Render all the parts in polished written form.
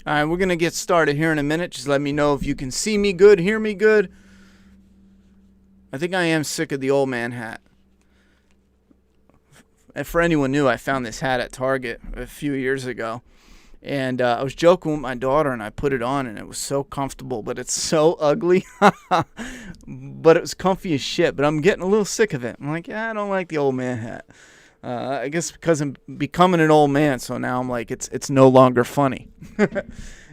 All right, we're going to get started here in a minute. Just let me know if you can see me good, hear me good. I think I am sick of the old man hat. And for anyone new, I found this hat at Target a few years ago. And I was joking with my daughter, and I put it on, and it was so comfortable, but it's so ugly. But it was comfy as shit, but I'm getting a little sick of it. I'm like, yeah, I don't like the old man hat. I guess because I'm becoming an old man, so now I'm like, it's no longer funny.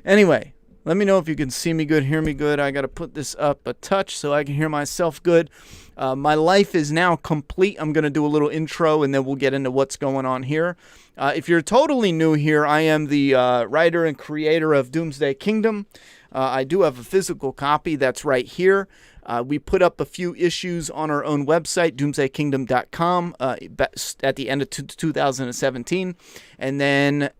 Anyway, let me know if you can see me good, hear me good. I got to put this up a touch so I can hear myself good. My life is now complete. I'm going to do a little intro, and then we'll get into what's going on here. If you're totally new here, I am the writer and creator of Doomsday Kingdom. I do have a physical copy that's right here. We put up a few issues on our own website, doomsdaykingdom.com, at the end of 2017. And then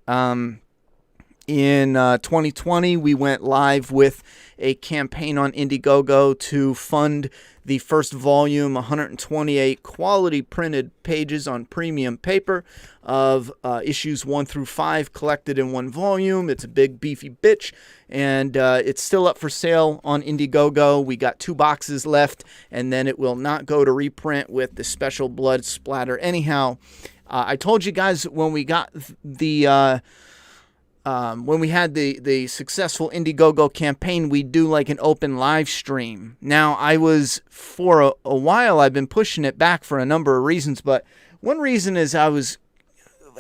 in 2020, we went live with a campaign on Indiegogo to fund the first volume, 128 quality printed pages on premium paper of issues 1 through 5 collected in one volume. It's a big beefy bitch, and it's still up for sale on Indiegogo. We got 2 boxes left, and then it will not go to reprint with the special blood splatter. Anyhow, I told you guys when we got when we had the successful Indiegogo campaign, we do like an open live stream. Now, for a while, I've been pushing it back for a number of reasons, but one reason is I was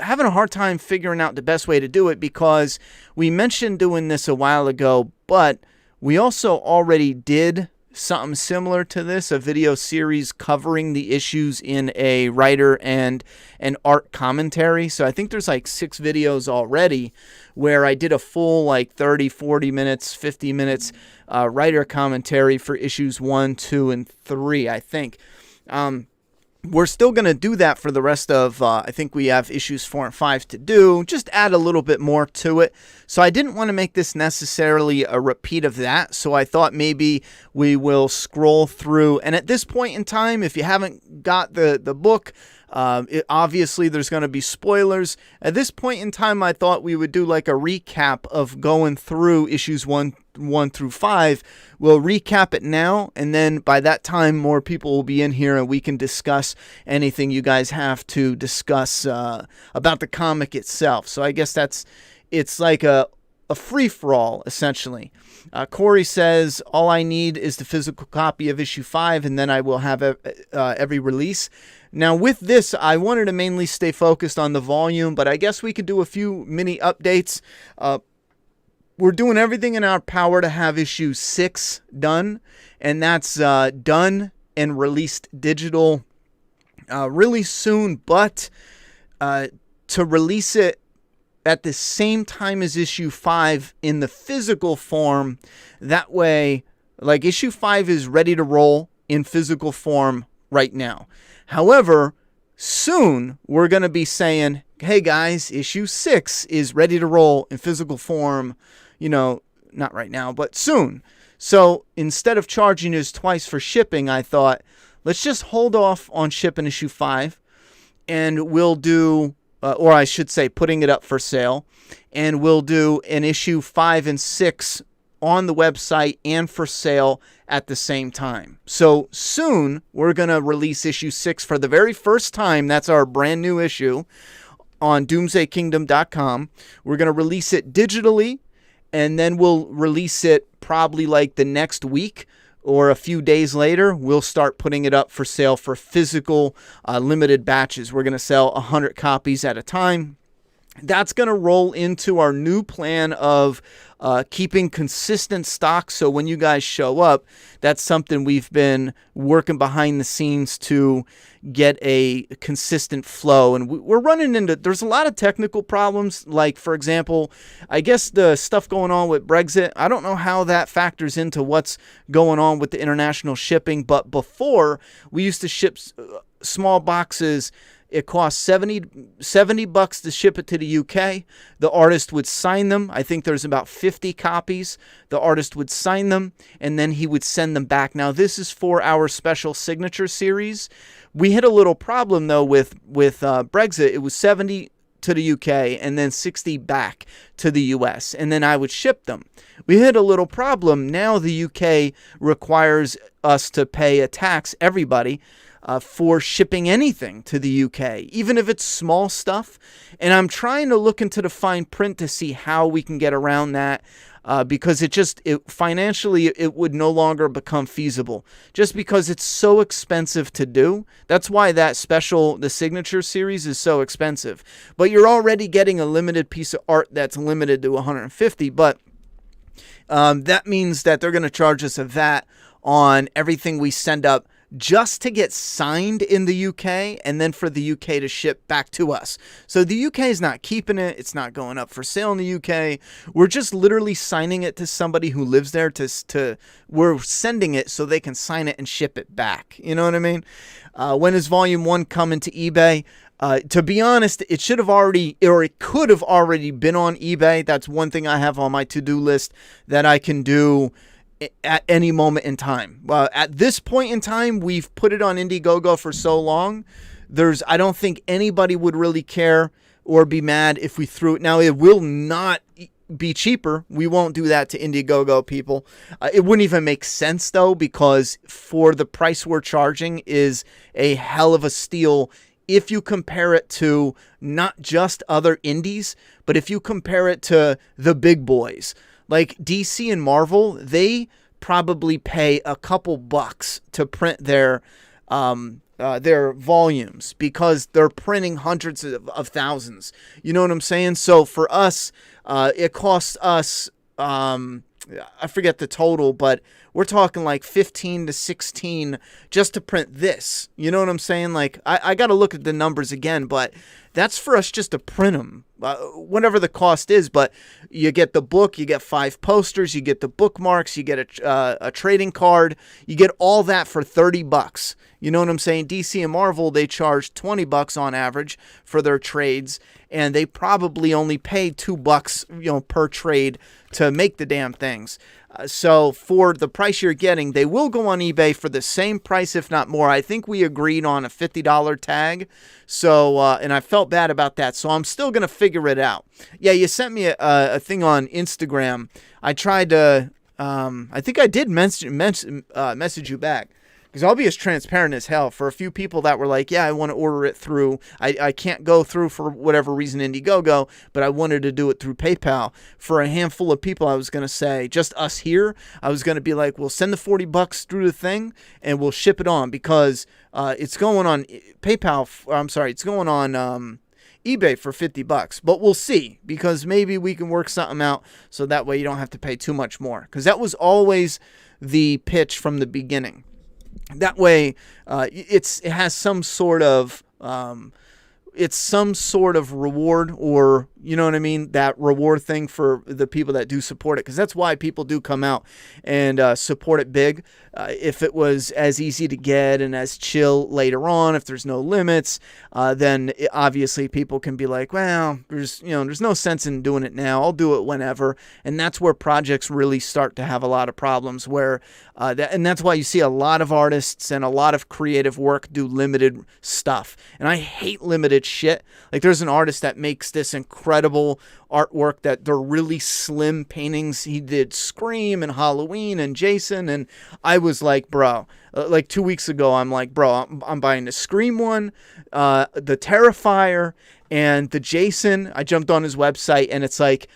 having a hard time figuring out the best way to do it, because we mentioned doing this a while ago, but we also already did something similar to this, a video series covering the issues in a writer and an art commentary. So I think there's like 6 videos already where I did a full like 30, 40 minutes, 50 minutes writer commentary for issues 1, 2, and 3, I think. We're still going to do that for the rest of, I think we have issues 4 and 5 to do, just add a little bit more to it. So I didn't want to make this necessarily a repeat of that, so I thought maybe we will scroll through. And at this point in time, if you haven't got the book, obviously there's going to be spoilers. At this point in time, I thought we would do like a recap of going through issues 1 through 5. We'll recap it now, and then by that time more people will be in here and we can discuss anything you guys have to discuss about the comic itself. So I guess it's like a free-for-all, essentially. Corey says, all I need is the physical copy of issue 5, and then I will have every release. Now, with this, I wanted to mainly stay focused on the volume, but I guess we could do a few mini updates. We're doing everything in our power to have issue 6 done, and that's done and released digital really soon, but to release it at the same time as issue 5 in the physical form, that way, like issue 5 is ready to roll in physical form right now. However, soon we're going to be saying, hey guys, issue 6 is ready to roll in physical form. You know, not right now, but soon. So instead of charging us twice for shipping, I thought, let's just hold off on shipping issue 5, and we'll do, or I should say putting it up for sale, and we'll do an issue 5 and 6 on the website and for sale at the same time. So soon we're going to release issue 6 for the very first time. That's our brand new issue on doomsdaykingdom.com. We're going to release it digitally, and then we'll release it probably like the next week or a few days later. We'll start putting it up for sale for physical limited batches. We're going to sell 100 copies at a time. That's going to roll into our new plan of keeping consistent stock. So when you guys show up, that's something we've been working behind the scenes to get a consistent flow. And we're running into, there's a lot of technical problems. Like, for example, I guess the stuff going on with Brexit, I don't know how that factors into what's going on with the international shipping. But before, we used to ship small boxes. It cost $70 to ship it to the UK. The artist would sign them. I think there's about 50 copies. The artist would sign them, and then he would send them back. Now, this is for our special signature series. We hit a little problem, though, with Brexit. It was $70 to the UK and then 60 back to the US, and then I would ship them. We hit a little problem. Now the UK requires us to pay a tax, everybody, for shipping anything to the UK, even if it's small stuff. And I'm trying to look into the fine print to see how we can get around that. Because financially it would no longer become feasible, just because it's so expensive to do. That's why that the signature series is so expensive. But you're already getting a limited piece of art that's limited to 150. But that means that they're going to charge us a VAT on everything we send up just to get signed in the UK, and then for the UK to ship back to us. So the UK is not keeping it. It's not going up for sale in the UK. We're just literally signing it to somebody who lives there. We're sending it so they can sign it and ship it back. You know what I mean? When is Volume 1 coming to eBay? To be honest, it should have already, or it could have already been on eBay. That's one thing I have on my to-do list that I can do at any moment in time. At this point in time, we've put it on Indiegogo for so long. I don't think anybody would really care or be mad if we threw it. Now, it will not be cheaper. We won't do that to Indiegogo people. It wouldn't even make sense, though, because for the price we're charging is a hell of a steal if you compare it to not just other indies, but if you compare it to the big boys. Like DC and Marvel, they probably pay a couple bucks to print their volumes because they're printing hundreds of thousands. You know what I'm saying? So for us, it costs us, I forget the total, but we're talking like 15 to 16 just to print this. You know what I'm saying? Like, I got to look at the numbers again, but that's for us just to print them, whatever the cost is. But you get the book, you get 5 posters, you get the bookmarks, you get a trading card, you get all that for $30. You know what I'm saying? DC and Marvel, they charge $20 on average for their trades, and they probably only pay $2, per trade to make the damn things. So for the price you're getting, they will go on eBay for the same price, if not more. I think we agreed on a $50 tag. So, and I felt bad about that. So I'm still going to figure it out. Yeah, you sent me a thing on Instagram. I tried to, I think I did message you back. Because I'll be as transparent as hell. For a few people that were like, yeah, I want to order it through, I can't go through for whatever reason Indiegogo, but I wanted to do it through PayPal. For a handful of people, I was going to say, just us here, I was going to be like, we'll send the $40 through the thing and we'll ship it on, because it's going on PayPal, it's going on eBay for $50, but we'll see, because maybe we can work something out so that way you don't have to pay too much more, because that was always the pitch from the beginning. That way, it has some sort of reward, or you know what I mean, that reward thing for the people that do support it, because that's why people do come out and support it big. If it was as easy to get and as chill later on, if there's no limits, then obviously people can be like, well, there's no sense in doing it now. I'll do it whenever. And that's where projects really start to have a lot of problems, where and that's why you see a lot of artists and a lot of creative work do limited stuff. And I hate limited shit. Like, there's an artist that makes this incredible artwork that they're really slim paintings. He did Scream and Halloween and Jason, and I was like, bro, like 2 weeks ago, I'm like, bro, I'm buying the Scream one, the Terrifier, and the Jason. I jumped on his website, and it's like,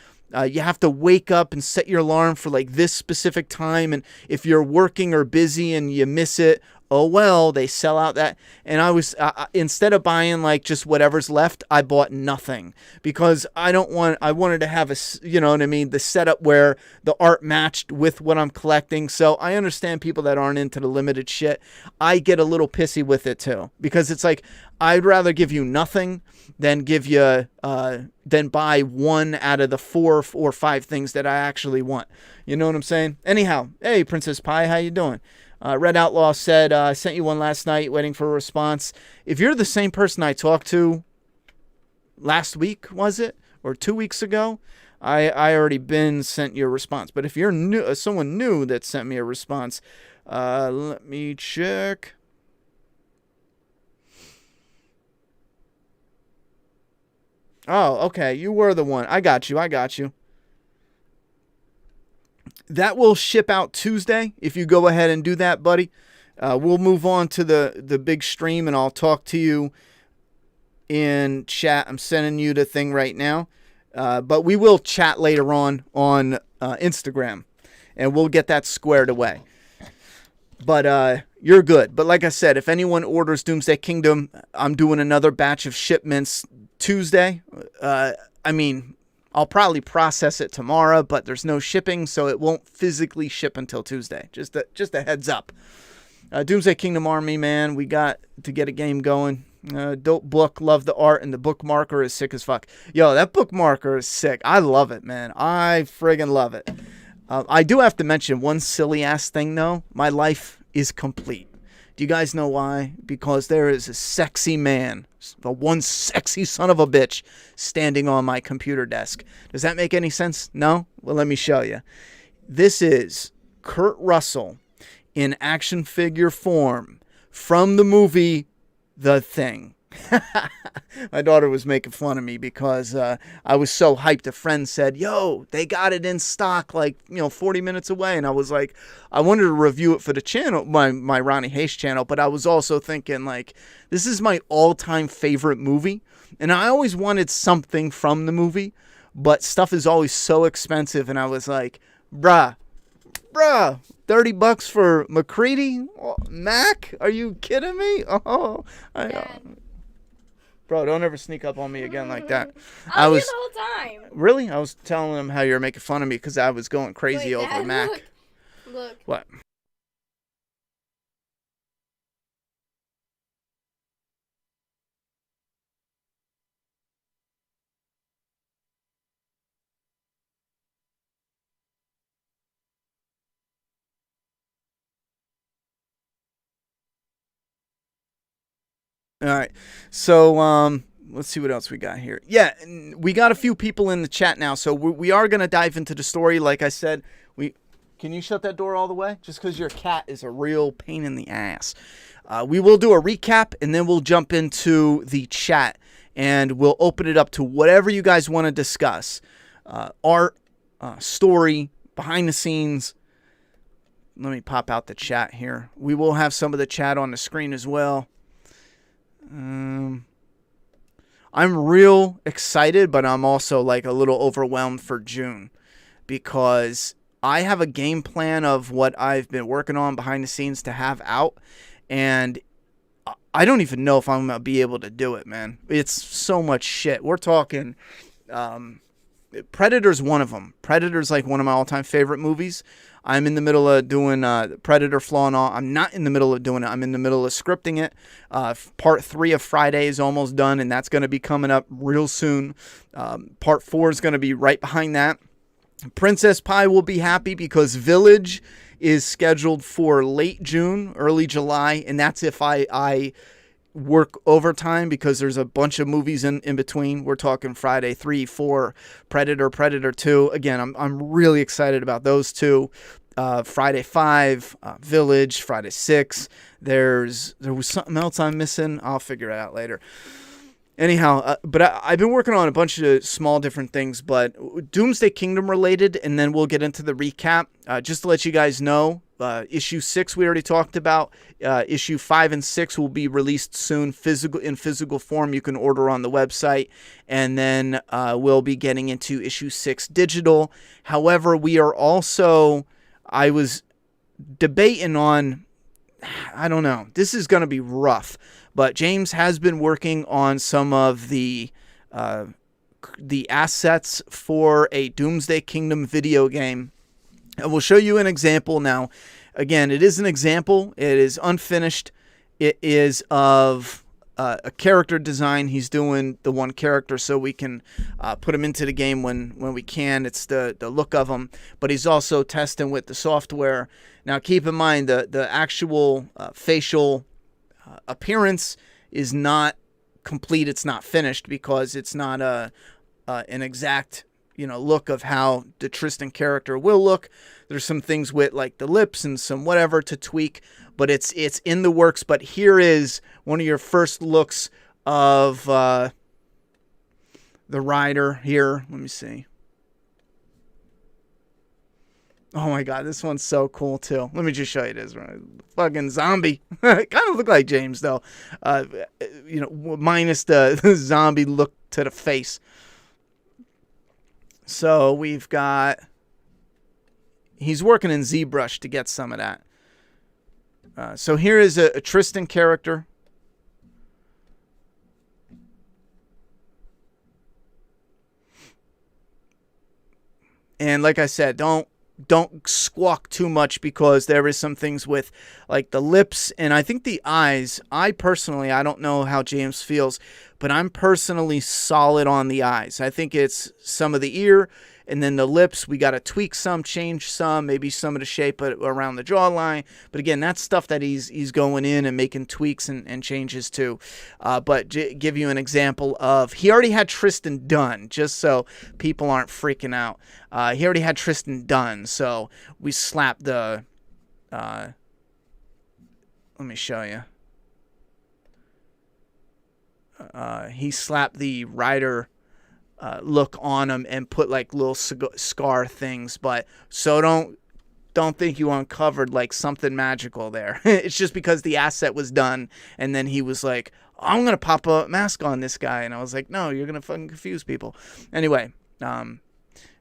you have to wake up and set your alarm for like this specific time, and if you're working or busy and you miss it, oh well, they sell out that. And I was, instead of buying like just whatever's left, I bought nothing, because I wanted to have the setup where the art matched with what I'm collecting. So I understand people that aren't into the limited shit. I get a little pissy with it too, because it's like, I'd rather give you nothing than than buy one out of the 4 or 5 things that I actually want. You know what I'm saying? Anyhow, hey, Princess Pie, how you doing? Red Outlaw said, I sent you one last night, waiting for a response. If you're the same person I talked to last week, was it? Or 2 weeks ago? I already sent you a response. But if you're new, someone new that sent me a response, let me check. Oh, okay. You were the one. I got you. That will ship out Tuesday if you go ahead and do that, buddy. We'll move on to the big stream, and I'll talk to you in chat. I'm sending you the thing right now. But we will chat later on Instagram, and we'll get that squared away. But you're good. But like I said, if anyone orders Doomsday Kingdom, I'm doing another batch of shipments Tuesday. I'll probably process it tomorrow, but there's no shipping, so it won't physically ship until Tuesday. Just a heads up. Doomsday Kingdom Army, man, we got to get a game going. Dope book, love the art, and the bookmarker is sick as fuck. Yo, that bookmarker is sick. I love it, man. I friggin' love it. I do have to mention one silly ass thing, though. My life is complete. Do you guys know why? Because there is a sexy man, the one sexy son of a bitch, standing on my computer desk. Does that make any sense? No? Well, let me show you. This is Kurt Russell in action figure form from the movie The Thing. My daughter was making fun of me because I was so hyped. A friend said, yo, they got it in stock 40 minutes away. And I was like, I wanted to review it for the channel, my Ronnie Hayes channel. But I was also thinking, this is my all-time favorite movie. And I always wanted something from the movie. But stuff is always so expensive. And I was like, bruh, $30 for McCready? Mac? Are you kidding me? Oh, bro, don't ever sneak up on me again like that. I was here the whole time. Really? I was telling him how you were making fun of me because I was going crazy over Dad, Mac. Look. What? All right. So, let's see what else we got here. Yeah, we got a few people in the chat now, so we are going to dive into the story. Like I said, can you shut that door all the way? Just because your cat is a real pain in the ass. We will do a recap, and then we'll jump into the chat, and we'll open it up to whatever you guys want to discuss. Art, story, behind the scenes. Let me pop out the chat here. We will have some of the chat on the screen as well. I'm real excited, but I'm also a little overwhelmed for June because I have a game plan of what I've been working on behind the scenes to have out, and I don't even know if I'm going to be able to do it, man. It's so much shit. We're talking Predator's one of them. Predator's one of my all-time favorite movies. I'm in the middle of doing Predator Flaw and All. I'm not in the middle of doing it. I'm in the middle of scripting it. Part 3 of Friday is almost done, and that's going to be coming up real soon. Part 4 is going to be right behind that. Princess Pie will be happy because Village is scheduled for late June, early July, and that's if I work overtime because there's a bunch of movies in between. We're talking Friday 3, 4, Predator 2. Again, I'm really excited about those two. Friday 5, Village, Friday 6. There was something else I'm missing. I'll figure it out later. Anyhow, but I've been working on a bunch of small different things, but Doomsday Kingdom related, and then we'll get into the recap. Just to let you guys know, issue 6 we already talked about. Issue 5 and 6 will be released soon, in physical form. You can order on the website, and then we'll be getting into issue 6 digital. However, I was debating on, I don't know, this is going to be rough. But James has been working on some of the assets for a Doomsday Kingdom video game. And we'll show you an example now. Again, it is an example. It is unfinished. It is of a character design. He's doing the one character so we can put him into the game when we can. It's the look of him. But he's also testing with the software. Now, keep in mind, the actual facial appearance is not complete. It's not finished because it's not an exact look of how the Tristan character will look. There's some things with the lips and some whatever to tweak, but it's in the works. But here is one of your first looks of the rider here. Let me see. Oh my God, this one's so cool too. Let me just show you this. Fucking zombie. Kind of look like James though. Minus the zombie look to the face. So we've got. He's working in ZBrush to get some of that. So here is a Tristan character. And like I said, don't squawk too much because there is some things with like the lips and I think the eyes. I don't know how James feels, but I'm personally solid on the eyes. I think it's some of the ear and then the lips. We got to tweak some, change some, maybe some of the shape around the jawline. But again, that's stuff that he's going in and making tweaks and changes to. But give you an example of, he already had Tristan done, just so people aren't freaking out. He already had Tristan done, so we slapped the, let me show you. He slapped the rider look on him and put like little scar things, but so don't think you uncovered like something magical there. It's just because the asset was done and then he was like, I'm gonna pop a mask on this guy, and I was like, no, you're gonna fucking confuse people. Anyway,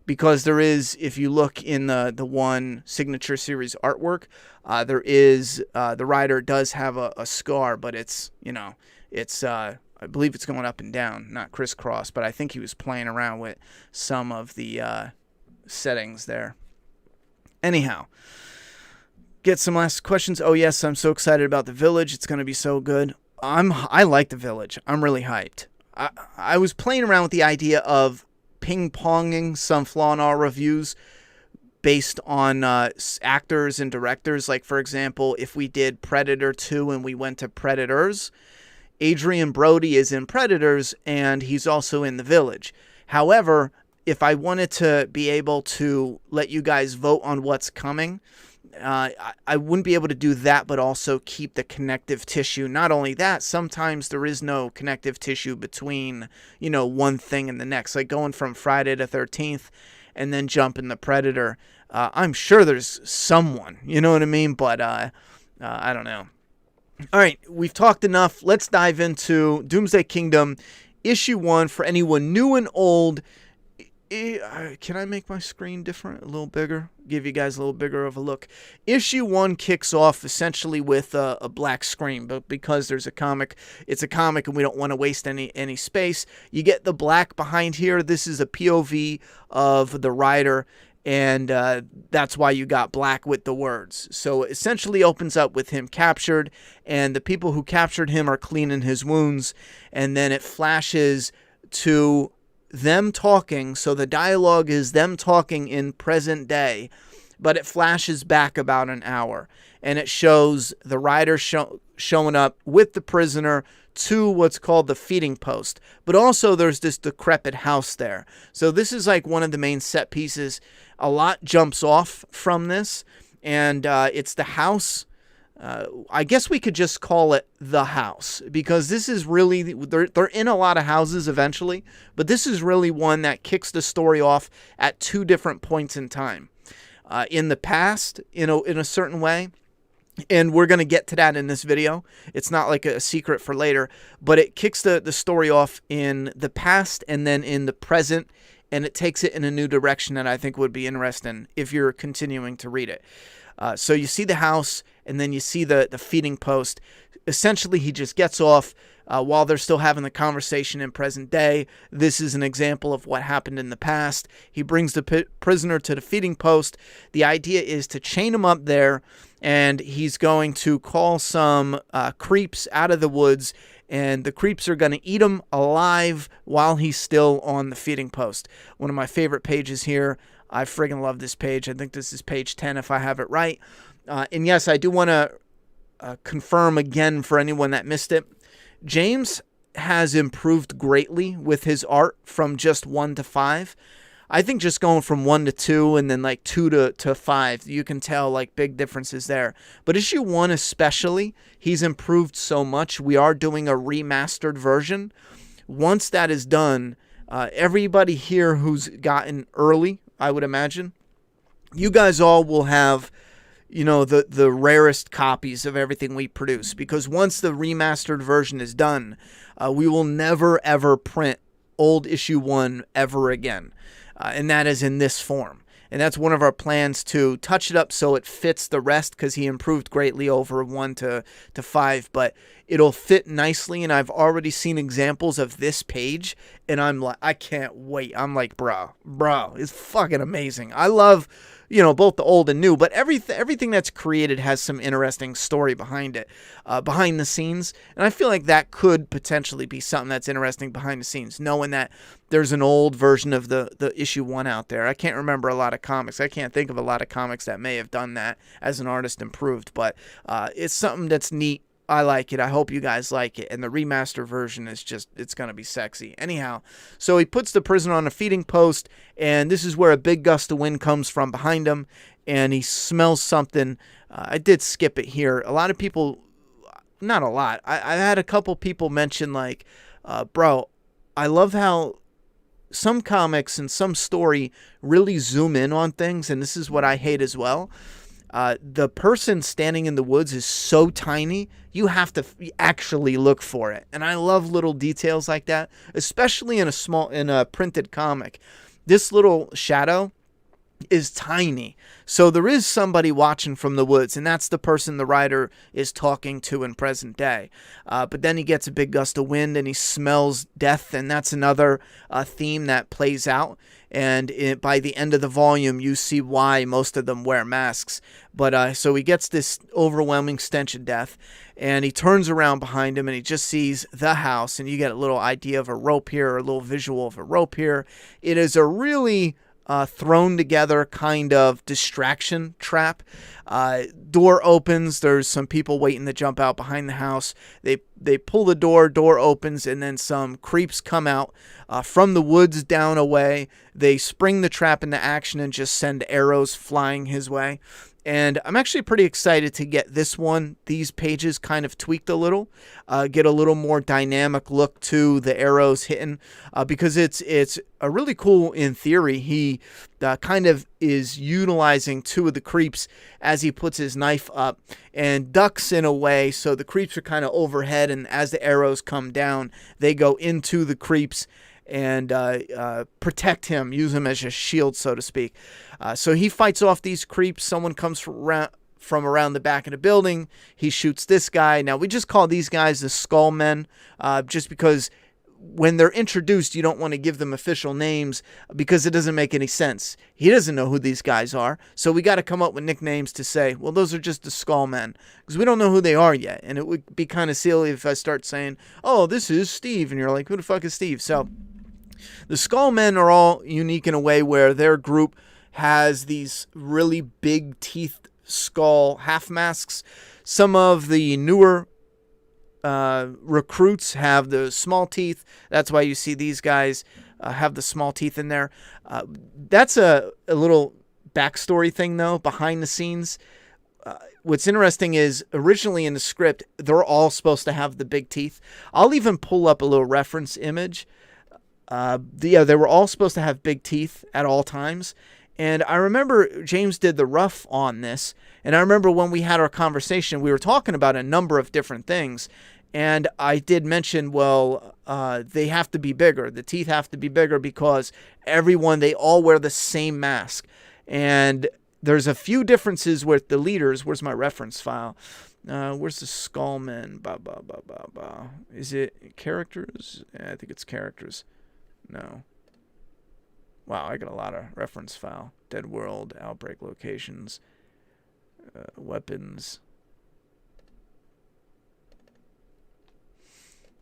because there is, if you look in the one signature series artwork, there is the rider does have a scar, but it's I believe it's going up and down, not crisscross, but I think he was playing around with some of the settings there. Anyhow, get some last questions. Oh yes, I'm so excited about The Village. It's going to be so good. I like The Village. I'm really hyped. I was playing around with the idea of ping-ponging some flaw in our reviews based on actors and directors. Like, for example, if we did Predator 2 and we went to Predators, Adrian Brody is in Predators, and he's also in The Village. However, if I wanted to be able to let you guys vote on what's coming, I wouldn't be able to do that, but also keep the connective tissue. Not only that, sometimes there is no connective tissue between, one thing and the next. Like going from Friday the 13th and then jumping the Predator. I'm sure there's someone, you know what I mean? But I don't know. All right, we've talked enough. Let's dive into Doomsday Kingdom, Issue 1 for anyone new and old. Can I make my screen different, a little bigger? Give you guys a little bigger of a look. Issue 1 kicks off essentially with a black screen, but because there's a comic, it's a comic and we don't want to waste any space. You get the black behind here. This is a POV of the rider, and that's why you got black with the words. So it essentially opens up with him captured, and the people who captured him are cleaning his wounds, and then it flashes to them talking. So the dialogue is them talking in present day, but it flashes back about an hour, and it shows the rider showing up with the prisoner to what's called the feeding post. But also there's this decrepit house there. So this is like one of the main set pieces. A lot jumps off from this, and it's the house. I guess we could just call it the house, because this is really, they're in a lot of houses eventually, but this is really one that kicks the story off at two different points in time. In the past, in a certain way, and we're going to get to that in this video. It's not like a secret for later, but it kicks the story off in the past and then in the present, and it takes it in a new direction that I think would be interesting if you're continuing to read it. So you see the house, and then you see the feeding post. Essentially, he just gets off while they're still having the conversation in present day. This is an example of what happened in the past. He brings the prisoner to the feeding post. The idea is to chain him up there, and he's going to call some creeps out of the woods, and the creeps are going to eat him alive while he's still on the feeding post. One of my favorite pages here. I friggin' love this page. I think this is page 10 if I have it right. And yes, I do want to confirm again for anyone that missed it. James has improved greatly with his art from just 1 to 5. I think just going from 1 to 2 and then like 2 to 5, you can tell like big differences there. But issue 1 especially, he's improved so much. We are doing a remastered version. Once that is done, Everybody here who's gotten early, I would imagine, you guys all will have, the rarest copies of everything we produce, because once the remastered version is done, we will never ever print old issue 1 ever again, and that is in this form. And that's one of our plans, to touch it up so it fits the rest, because he improved greatly over 1 to 5, but it'll fit nicely. And I've already seen examples of this page, and I'm like, I can't wait. I'm like, bro, it's fucking amazing. I love, both the old and new, but everything that's created has some interesting story behind it, behind the scenes. And I feel like that could potentially be something that's interesting behind the scenes, knowing that there's an old version of the issue 1 out there. I can't remember a lot of comics. I can't think of a lot of comics that may have done that as an artist improved, but it's something that's neat. I like it. I hope you guys like it. And the remaster version is it's going to be sexy. Anyhow, so he puts the prisoner on a feeding post, and this is where a big gust of wind comes from behind him, and he smells something. I did skip it here. A lot of people, not a lot, I had a couple people mention, like, bro, I love how some comics and some story really zoom in on things, and this is what I hate as well. The person standing in the woods is so tiny, you have to actually look for it. And I love little details like that, especially in a printed comic. This little shadow is tiny. So there is somebody watching from the woods, and that's the person the writer is talking to in present day. But then he gets a big gust of wind, and he smells death, and that's another theme that plays out. And by the end of the volume, you see why most of them wear masks. But so he gets this overwhelming stench of death, and he turns around behind him, and he just sees the house, and you get a little idea of a rope here, or a little visual of a rope here. It is a really thrown together kind of distraction trap. Door opens. There's some people waiting to jump out behind the house. They pull the door opens, and then some creeps come out from the woods down a way. They spring the trap into action and just send arrows flying his way. And I'm actually pretty excited to get these pages kind of tweaked a little, get a little more dynamic look to the arrows hitting, because it's a really cool, in theory. He kind of is utilizing 2 of the creeps as he puts his knife up and ducks in a way, so the creeps are kind of overhead, and as the arrows come down, they go into the creeps and protect him, use him as a shield, so to speak. So he fights off these creeps. Someone comes from around the back of the building. He shoots this guy. Now, we just call these guys the Skull Men, just because when they're introduced, you don't want to give them official names, because it doesn't make any sense. He doesn't know who these guys are, so we got to come up with nicknames to say, well, those are just the Skull Men, because we don't know who they are yet, and it would be kind of silly if I start saying, oh, this is Steve, and you're like, who the fuck is Steve? So the Skull Men are all unique in a way where their group has these really big teeth skull half masks. Some of the newer recruits have the small teeth. That's why you see these guys have the small teeth in there. That's a little backstory thing, though, behind the scenes. What's interesting is, originally in the script, they're all supposed to have the big teeth. I'll even pull up a little reference image. They were all supposed to have big teeth at all times. And I remember James did the rough on this. And I remember when we had our conversation, we were talking about a number of different things. And I did mention, they have to be bigger. The teeth have to be bigger because they all wear the same mask. And there's a few differences with the leaders. Where's my reference file? Where's the Skullmen? Is it characters? I think it's characters. No. Wow, I got a lot of reference file. Dead World, Outbreak Locations, Weapons.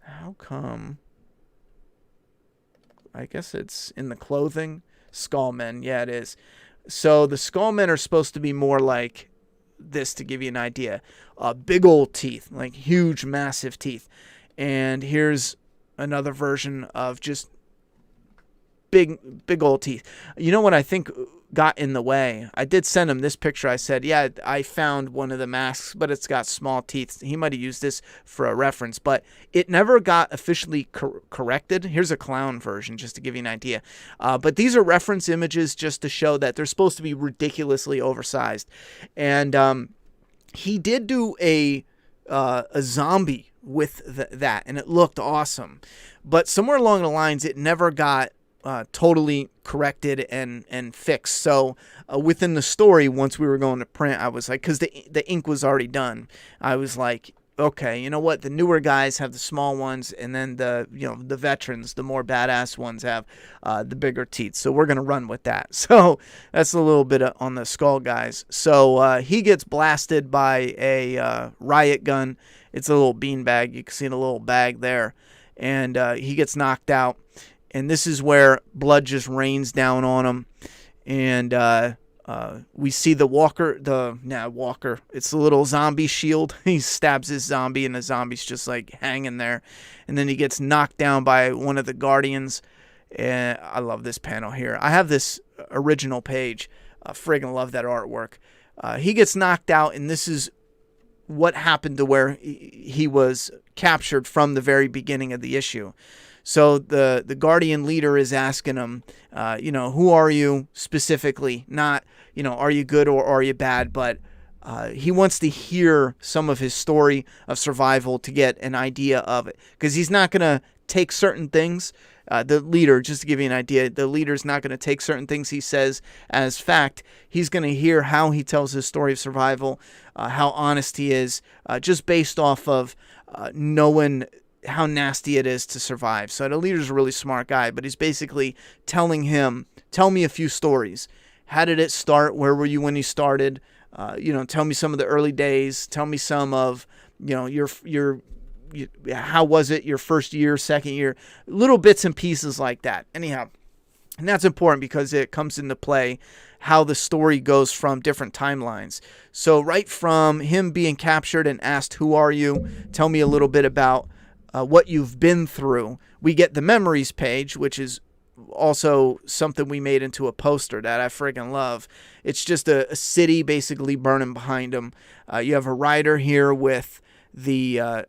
How come? I guess it's in the clothing. Skullmen, yeah, it is. So the Skullmen are supposed to be more like this, to give you an idea. Big old teeth, like huge, massive teeth. And here's another version of just big old teeth. You know what I think got in the way? I did send him this picture. I said, yeah, I found one of the masks, but it's got small teeth. He might have used this for a reference, but it never got officially corrected. Here's a clown version just to give you an idea. But these are reference images just to show that they're supposed to be ridiculously oversized. And he did do a zombie with that, and it looked awesome. But somewhere along the lines, it never got totally corrected and fixed. So within the story, once we were going to print, I was like, because the ink was already done, I was like, okay, you know what? The newer guys have the small ones, and then the veterans, the more badass ones, have the bigger teeth. So we're gonna run with that. So that's a little bit on the skull guys. So he gets blasted by a riot gun. It's a little beanbag. You can see the little bag there, and he gets knocked out. And this is where blood just rains down on him. And we see the walker, it's a little zombie shield. He stabs his zombie, and the zombie's just like hanging there. And then he gets knocked down by one of the guardians. And I love this panel here. I have this original page. Friggin' love that artwork. He gets knocked out, and this is what happened to where he was captured from the very beginning of the issue. So the Guardian leader is asking him, who are you specifically? Not, are you good or are you bad? But he wants to hear some of his story of survival to get an idea of it. Because he's not going to take certain things. The leader, just to give you an idea, the leader's not going to take certain things he says as fact. He's going to hear how he tells his story of survival, how honest he is, just based off of knowing how nasty it is to survive. So the leader's a really smart guy, but he's basically telling him, tell me a few stories. How did it start? Where were you when you started? Tell me some of the early days. Tell me some of, how was it your first year, second year? Little bits and pieces like that. Anyhow, and that's important because it comes into play how the story goes from different timelines. So right from him being captured and asked, who are you? Tell me a little bit about what you've been through. We get the memories page, which is also something we made into a poster that I friggin' love. It's just a city basically burning behind him. You have a rider here with the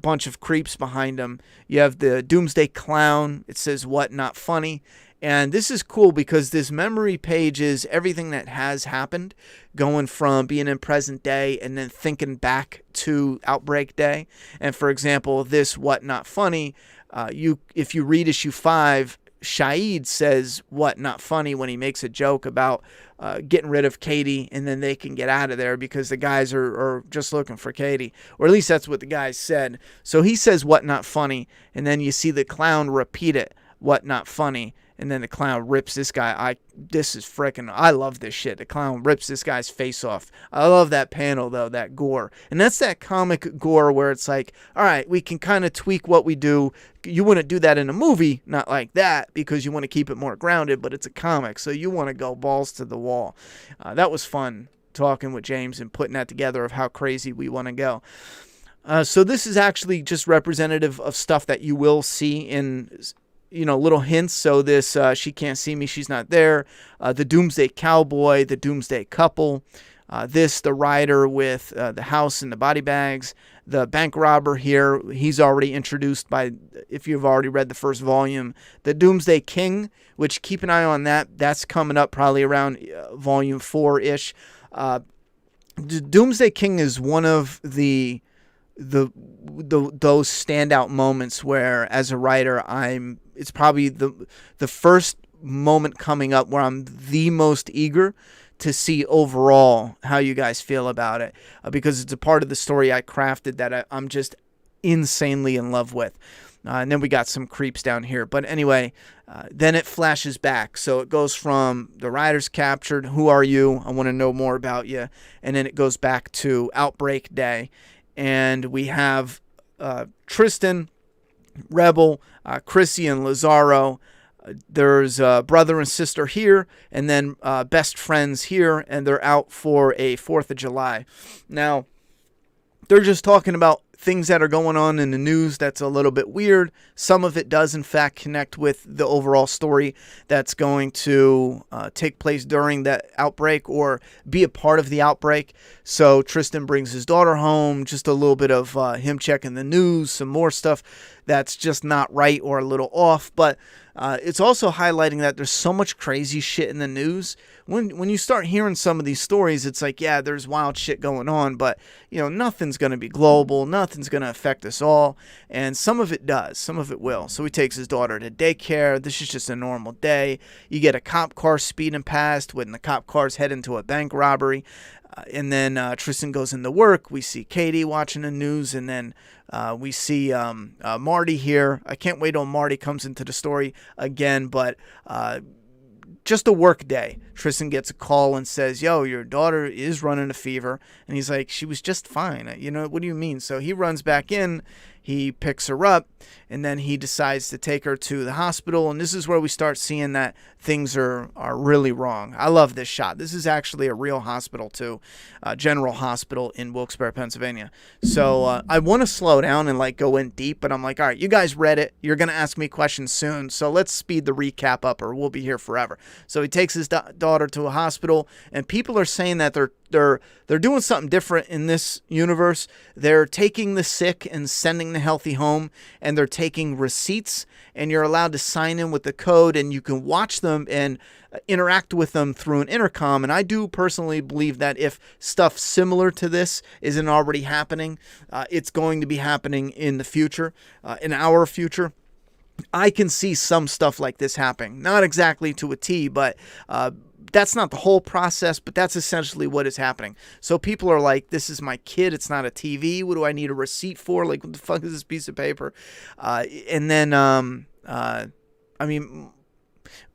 bunch of creeps behind him. You have the Doomsday clown. It says, what, not funny. And this is cool because this memory page is everything that has happened, going from being in present day and then thinking back to Outbreak Day. And for example, this what not funny, if you read issue 5, Shahid says what not funny when he makes a joke about getting rid of Katie and then they can get out of there because the guys are just looking for Katie. Or at least that's what the guys said. So he says what not funny, and then you see the clown repeat it, what not funny. And then the clown rips this guy. I love this shit. The clown rips this guy's face off. I love that panel, though, that gore. And that's that comic gore where it's like, all right, we can kind of tweak what we do. You wouldn't do that in a movie, not like that, because you want to keep it more grounded, but it's a comic, so you want to go balls to the wall. That was fun, talking with James and putting that together of how crazy we want to go. So this is actually just representative of stuff that you will see in little hints. So this, she can't see me, she's not there. The Doomsday cowboy, the Doomsday couple. The rider with the house and the body bags. The bank robber here, he's already introduced by, if you've already read the first volume. The Doomsday King, which keep an eye on that. That's coming up probably around volume 4-ish. The Doomsday King is one of those standout moments where, as a writer, it's probably the first moment coming up where I'm the most eager to see overall how you guys feel about it, because it's a part of the story I crafted that I'm just insanely in love with. And then we got some creeps down here. But anyway, then it flashes back. So it goes from the rider's captured, who are you? I want to know more about you. And then it goes back to Outbreak Day. And we have Tristan, Rebel, Chrissy, and Lazaro. There's brother and sister here, and then best friends here, and they're out for a 4th of July. Now, they're just talking about things that are going on in the news that's a little bit weird. Some of it does, in fact, connect with the overall story that's going to take place during that outbreak or be a part of the outbreak. So Tristan brings his daughter home, just a little bit of him checking the news, some more stuff that's just not right or a little off. But it's also highlighting that there's so much crazy shit in the news. When you start hearing some of these stories, it's like, yeah, there's wild shit going on, but nothing's going to be global. Nothing's going to affect us all. And some of it does. Some of it will. So he takes his daughter to daycare. This is just a normal day. You get a cop car speeding past when the cop car's heading to a bank robbery. And then Tristan goes into work. We see Katie watching the news, and then we see Marty here. I can't wait till Marty comes into the story again, but just a work day. Tristan gets a call and says, yo, your daughter is running a fever. And he's like, she was just fine. What do you mean? So he runs back in. He picks her up, and then he decides to take her to the hospital. And this is where we start seeing that things are really wrong. I love this shot. This is actually a real hospital, too. General Hospital in Wilkes-Barre, Pennsylvania. So I want to slow down and go in deep, but I'm like, all right, you guys read it. You're going to ask me questions soon. So let's speed the recap up or we'll be here forever. So he takes his daughter to a hospital, and people are saying that they're doing something different in this universe. They're taking the sick and sending the healthy home, and they're taking receipts, and you're allowed to sign in with the code, and you can watch them and interact with them through an intercom. And I do personally believe that if stuff similar to this isn't already happening, it's going to be happening in the future, in our future. I can see some stuff like this happening. Not exactly to a T, but that's not the whole process, but that's essentially what is happening. So people are like, this is my kid. It's not a TV. What do I need a receipt for? What the fuck is this piece of paper?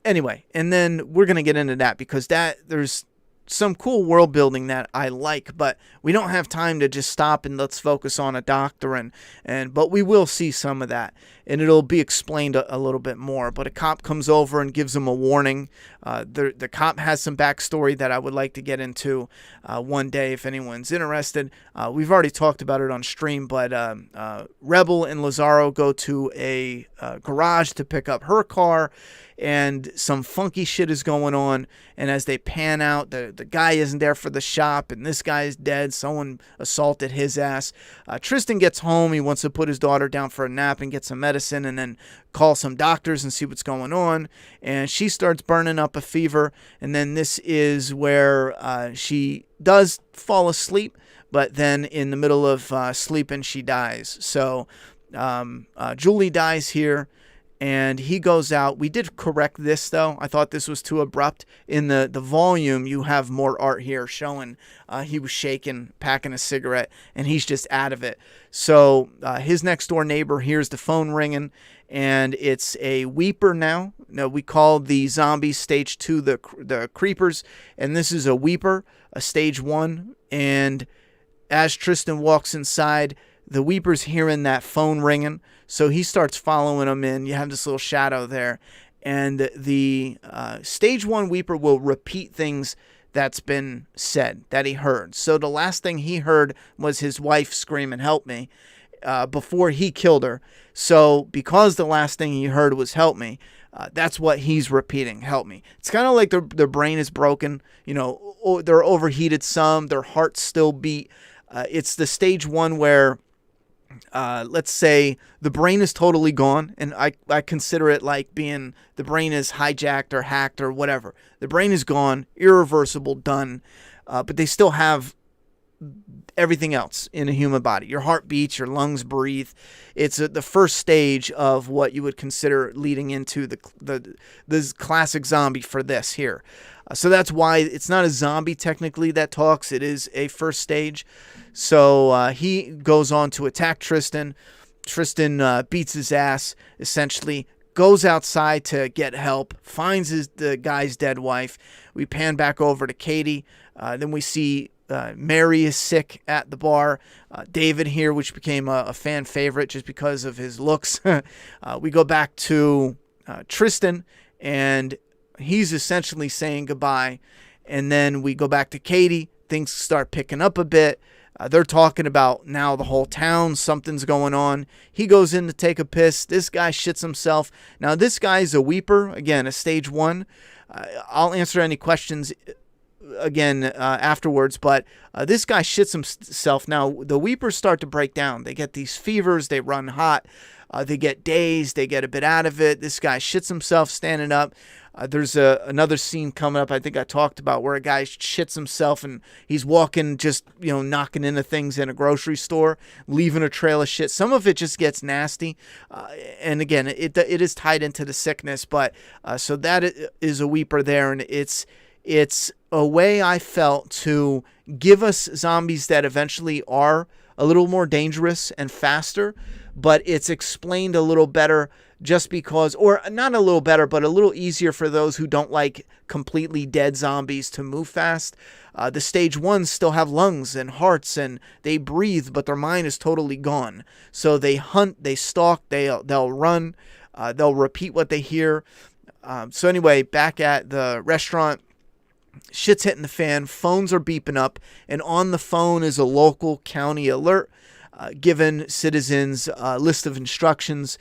Anyway, and then we're going to get into that because there's some cool world building that I like, but we don't have time to just stop and let's focus on a doctor but we will see some of that, and it'll be explained a little bit more. But a cop comes over and gives him a warning. The cop has some backstory that I would like to get into one day if anyone's interested. We've already talked about it on stream, but Rebel and Lazaro go to a garage to pick up her car, and some funky shit is going on. And as they pan out, the guy isn't there for the shop, and this guy is dead. Someone assaulted his ass. Tristan gets home. He wants to put his daughter down for a nap and get some medicine and then call some doctors and see what's going on. And she starts burning up a fever. And then this is where she does fall asleep, but then in the middle of sleeping, she dies. So Julie dies here. And he goes out. We did correct this, though. I thought this was too abrupt. In the volume, you have more art here showing he was shaking, packing a cigarette, and he's just out of it. So his next-door neighbor hears the phone ringing, and it's a weeper now. No, we call the zombies stage 2 the creepers, and this is a weeper, a stage 1. And as Tristan walks inside, the weeper's hearing that phone ringing, so he starts following them in. You have this little shadow there, and the stage 1 weeper will repeat things that's been said, that he heard. So the last thing he heard was his wife screaming, "Help me," before he killed her. So because the last thing he heard was "help me," that's what he's repeating, "help me." It's kind of like their brain is broken. They're overheated some. Their hearts still beat. It's the stage 1 where let's say the brain is totally gone, and I consider it like being the brain is hijacked or hacked or whatever. The brain is gone, irreversible, done, but they still have everything else in a human body. Your heart beats, your lungs breathe. It's the first stage of what you would consider leading into the classic zombie for this here. So that's why it's not a zombie technically that talks. It is a first stage. So he goes on to attack Tristan. Tristan beats his ass, essentially, goes outside to get help, finds the guy's dead wife. We pan back over to Katie. Then we see Mary is sick at the bar. David here, which became a fan favorite just because of his looks. We go back to Tristan, and he's essentially saying goodbye. And then we go back to Katie. Things start picking up a bit. They're talking about now the whole town, something's going on. He goes in to take a piss. This guy shits himself. Now, this guy's a weeper, again, a stage 1. I'll answer any questions again afterwards, but this guy shits himself. Now, the weepers start to break down. They get these fevers. They run hot. They get dazed. They get a bit out of it. This guy shits himself standing up. There's another scene coming up I think I talked about where a guy shits himself and he's walking just, knocking into things in a grocery store, leaving a trail of shit. Some of it just gets nasty. And again, it is tied into the sickness, but so that is a weeper there. And it's a way I felt to give us zombies that eventually are a little more dangerous and faster, but it's explained a little better just because, or not a little better, but a little easier for those who don't like completely dead zombies to move fast. The stage 1s still have lungs and hearts and they breathe, but their mind is totally gone. So they hunt, they stalk, they'll run, they'll repeat what they hear. So anyway, back at the restaurant, shit's hitting the fan, phones are beeping up, and on the phone is a local county alert giving citizens a list of instructions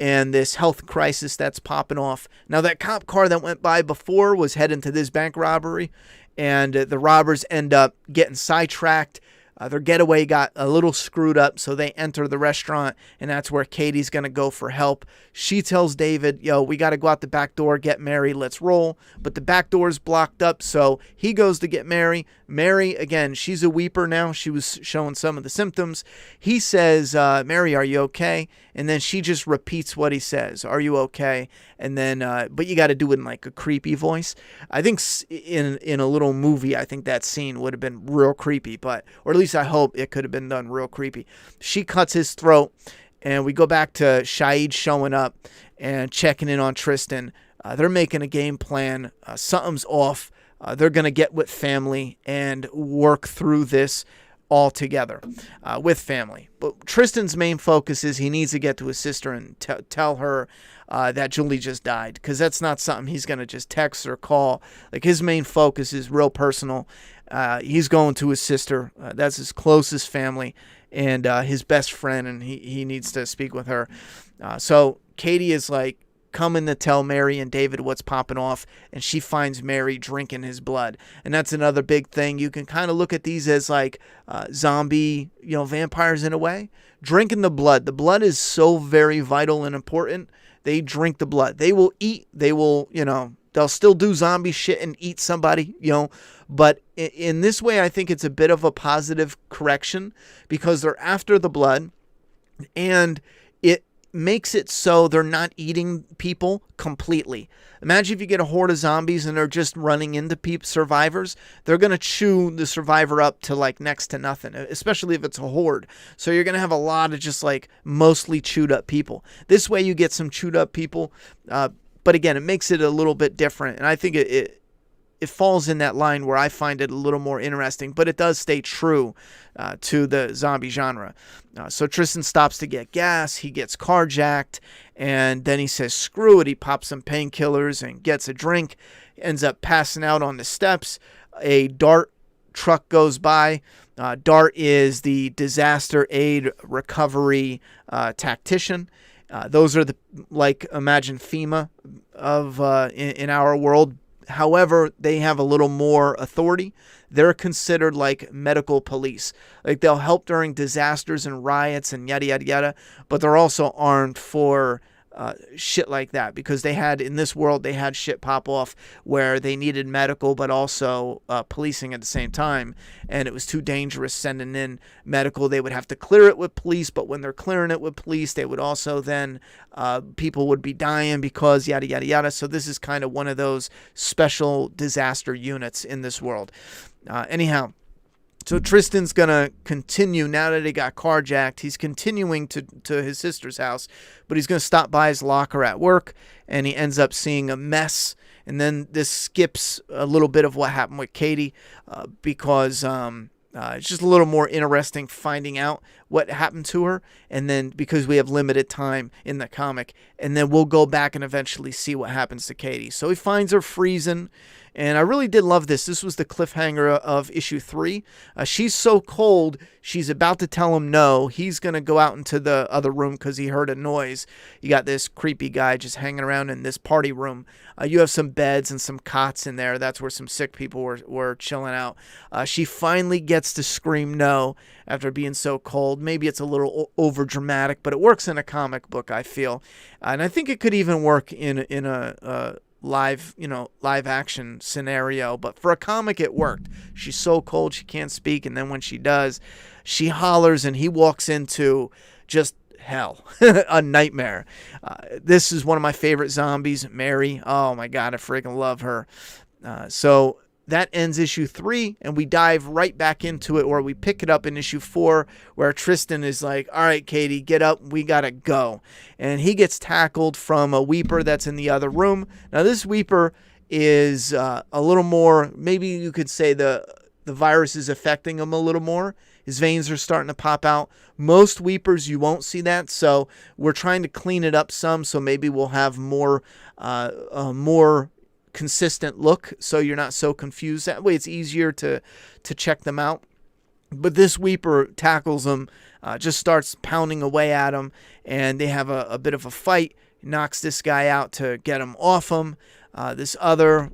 and this health crisis that's popping off. Now, that cop car that went by before was heading to this bank robbery, and the robbers end up getting sidetracked. Their getaway got a little screwed up, so they enter the restaurant, and that's where Katie's going to go for help. She tells David, we got to go out the back door, get Mary, let's roll. But the back door is blocked up, so he goes to get Mary. Mary, again, she's a weeper now. She was showing some of the symptoms. He says, Mary, are you okay? And then she just repeats what he says. Are you okay? And then, but you got to do it in like a creepy voice. I think in a little movie, I think that scene would have been real creepy, or at least I hope it could have been done real creepy. She cuts his throat, and we go back to Shahid showing up and checking in on Tristan. They're making a game plan. Something's off. They're going to get with family and work through this all together with family. But Tristan's main focus is he needs to get to his sister and tell her that Julie just died, because that's not something he's going to just text or call. Like, his main focus is real personal. He's going to his sister. That's his closest family and his best friend, and he needs to speak with her. So Katie is like coming to tell Mary and David what's popping off, and she finds Mary drinking his blood. And that's another big thing. You can kind of look at these as like zombie, vampires in a way. Drinking the blood. The blood is so very vital and important. They drink the blood. They will eat. They will, they'll still do zombie shit and eat somebody, But in this way, I think it's a bit of a positive correction, because they're after the blood, and it makes it so they're not eating people completely. Imagine if you get a horde of zombies and they're just running into survivors. They're going to chew the survivor up to like next to nothing, especially if it's a horde. So you're going to have a lot of just like mostly chewed up people. This way you get some chewed up people. But again, it makes it a little bit different. And I think it falls in that line where I find it a little more interesting, but it does stay true to the zombie genre. So Tristan stops to get gas. He gets carjacked, and then he says, screw it. He pops some painkillers and gets a drink, ends up passing out on the steps. A DART truck goes by. DART is the Disaster Aid Recovery Tactician. Those are imagine FEMA of in our world. However, they have a little more authority. They're considered like medical police. Like, they'll help during disasters and riots and yada, yada, yada. But they're also armed for shit like that, because in this world, they had shit pop off where they needed medical but also policing at the same time. And it was too dangerous sending in medical. They would have to clear it with police, but when they're clearing it with police, they would also then, people would be dying because yada, yada, yada. So this is kind of one of those special disaster units in this world. Anyhow, so Tristan's going to continue, now that he got carjacked, he's continuing to his sister's house, but he's going to stop by his locker at work, and he ends up seeing a mess. And then this skips a little bit of what happened with Katie, because it's just a little more interesting finding out what happened to her, and then because we have limited time in the comic, and then we'll go back and eventually see what happens to Katie. So he finds her freezing, and I really did love this. This was the cliffhanger of issue 3. She's so cold, she's about to tell him no. He's going to go out into the other room because he heard a noise. You got this creepy guy just hanging around in this party room. You have some beds and some cots in there. That's where some sick people were chilling out. She finally gets to scream no after being so cold. Maybe it's a little over dramatic, but it works in a comic book, I feel. And I think it could even work in a live action scenario, but for a comic it worked. She's so cold she can't speak, and then when she does, she hollers and he walks into just hell. A nightmare. This is one of my favorite zombies, Mary. Oh my god, I freaking love her. So that ends issue 3, and we dive right back into it, or we pick it up in issue 4, where Tristan is like, all right, Katie, get up, we gotta go. And he gets tackled from a Weeper that's in the other room. Now, this Weeper is a little more, maybe you could say the virus is affecting him a little more. His veins are starting to pop out. Most Weepers, you won't see that, so we're trying to clean it up some, so maybe we'll have more consistent look, so you're not so confused. That way it's easier to check them out. But this Weeper tackles him, just starts pounding away at him, and they have a bit of a fight. Knocks this guy out to get him off him. This other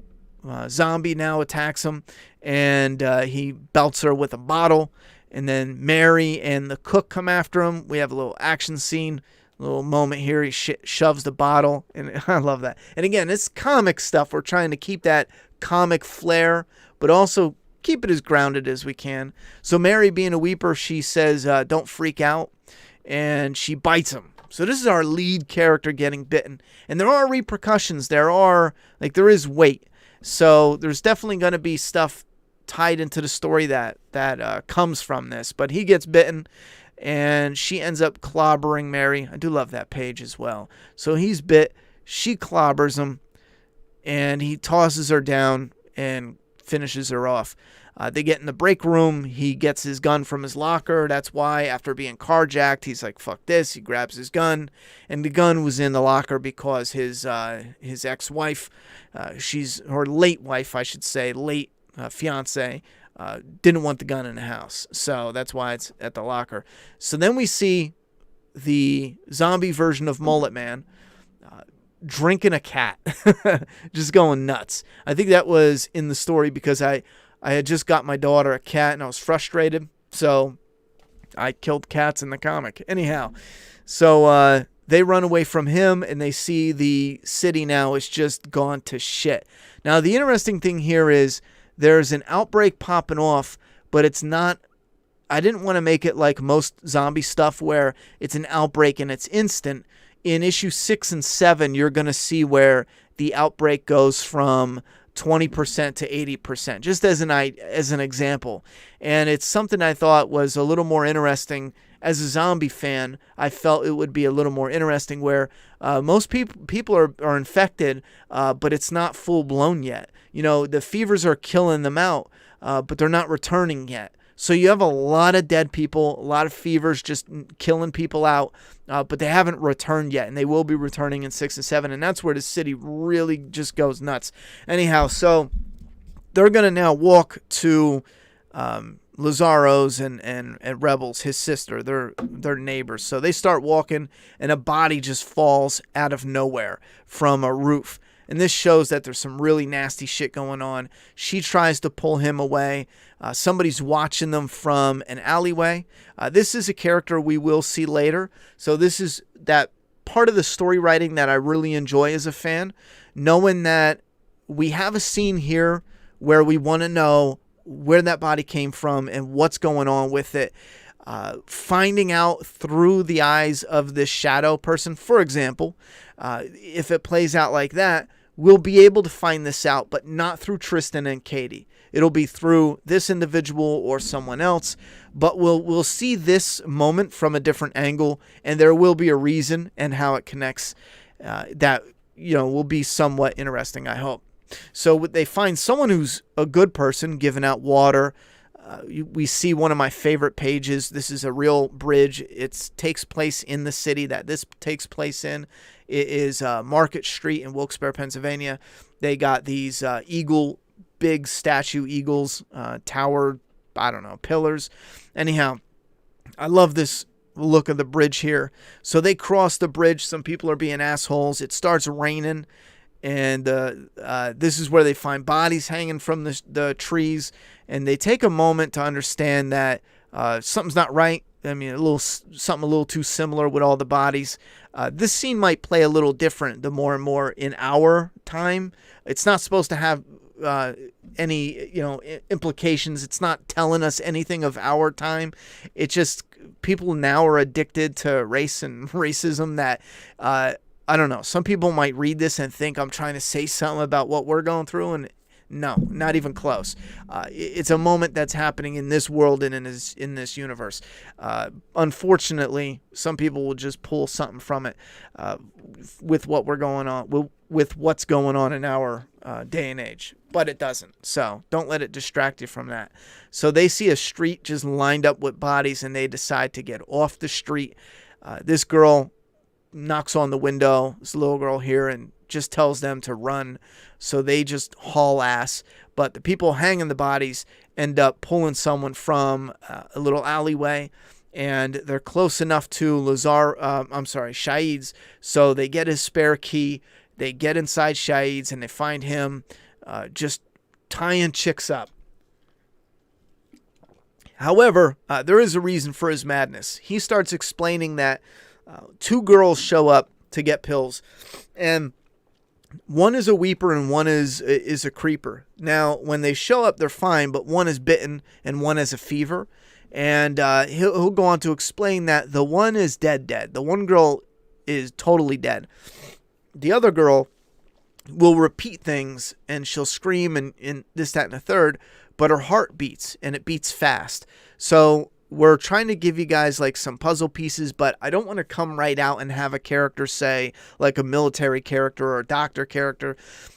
zombie now attacks him, and he belts her with a bottle. And then Mary and the cook come after him. We have a little action scene. Little moment here, he shoves the bottle, and I love that. And again, it's comic stuff. We're trying to keep that comic flair, but also keep it as grounded as we can. So Mary, being a Weeper, she says, don't freak out, and she bites him. So this is our lead character getting bitten. And there are repercussions. There is weight. So there's definitely going to be stuff tied into the story that comes from this. But he gets bitten, and she ends up clobbering Mary. I do love that page as well. So he's bit, she clobbers him, and he tosses her down and finishes her off. They get in the break room. He gets his gun from his locker. That's why, after being carjacked, he's like, fuck this. He grabs his gun, and the gun was in the locker because his ex-wife, her late wife, I should say, late fiance, didn't want the gun in the house. So that's why it's at the locker. So then we see the zombie version of Mullet Man drinking a cat. Just going nuts. I think that was in the story because I had just got my daughter a cat and I was frustrated. So I killed cats in the comic. Anyhow, so they run away from him and they see the city now is just gone to shit. Now, the interesting thing here is there's an outbreak popping off, but it's not, I didn't want to make it like most zombie stuff where it's an outbreak and it's instant. In issue 6 and 7, you're going to see where the outbreak goes from 20% to 80%, just as an example. And it's something I thought was a little more interesting. As a zombie fan, I felt it would be a little more interesting where most people are infected, but it's not full blown yet. You know, the fevers are killing them out, but they're not returning yet. So you have a lot of dead people, a lot of fevers just killing people out, but they haven't returned yet, and they will be returning in 6 and 7, and that's where the city really just goes nuts. Anyhow, so they're going to now walk to Lazaro's and Rebels, his sister. They're neighbors. So they start walking, and a body just falls out of nowhere from a roof. And this shows that there's some really nasty shit going on. She tries to pull him away. Somebody's watching them from an alleyway. This is a character we will see later. So this is that part of the story writing that I really enjoy as a fan. Knowing that we have a scene here where we want to know where that body came from and what's going on with it. Finding out through the eyes of this shadow person, for example, if it plays out like that, we'll be able to find this out, but not through Tristan and Katie. It'll be through this individual or someone else, but we'll see this moment from a different angle, and there will be a reason and how it connects that will be somewhat interesting, I hope. So they find someone who's a good person, giving out water, we see one of my favorite pages. This is a real bridge. It takes place in the city that this takes place in. It is Market Street in Wilkes-Barre, Pennsylvania. They got these big statue eagles, tower, I don't know, pillars. Anyhow, I love this look of the bridge here. So they cross the bridge. Some people are being assholes. It starts raining. And this is where they find bodies hanging from the trees. And they take a moment to understand that something's not right. I mean, something a little too similar with all the bodies. This scene might play a little different the more and more in our time. It's not supposed to have any implications. It's not telling us anything of our time. It's just people now are addicted to race and racism that I don't know. Some people might read this and think I'm trying to say something about what we're going through, and no, not even close. It's a moment that's happening in this world and in this universe. Unfortunately, some people will just pull something from it with what's going on in our day and age, but it doesn't. So don't let it distract you from that. So they see a street just lined up with bodies, and they decide to get off the street. This girl knocks on the window, this little girl here, and just tells them to run. So they just haul ass. But the people hanging the bodies end up pulling someone from a little alleyway, and they're close enough to Shahid's. So they get his spare key. They get inside Shahid's, and they find him just tying chicks up. However, there is a reason for his madness. He starts explaining that two girls show up to get pills, and one is a weeper and one is a creeper. Now, when they show up, they're fine, but one is bitten and one has a fever. And he'll go on to explain that the one is dead. The one girl is totally dead. The other girl will repeat things, and she'll scream and this, that, and the third, but her heart beats, and it beats fast. So we're trying to give you guys like some puzzle pieces, but I don't want to come right out and have a character say, like a military character or a doctor character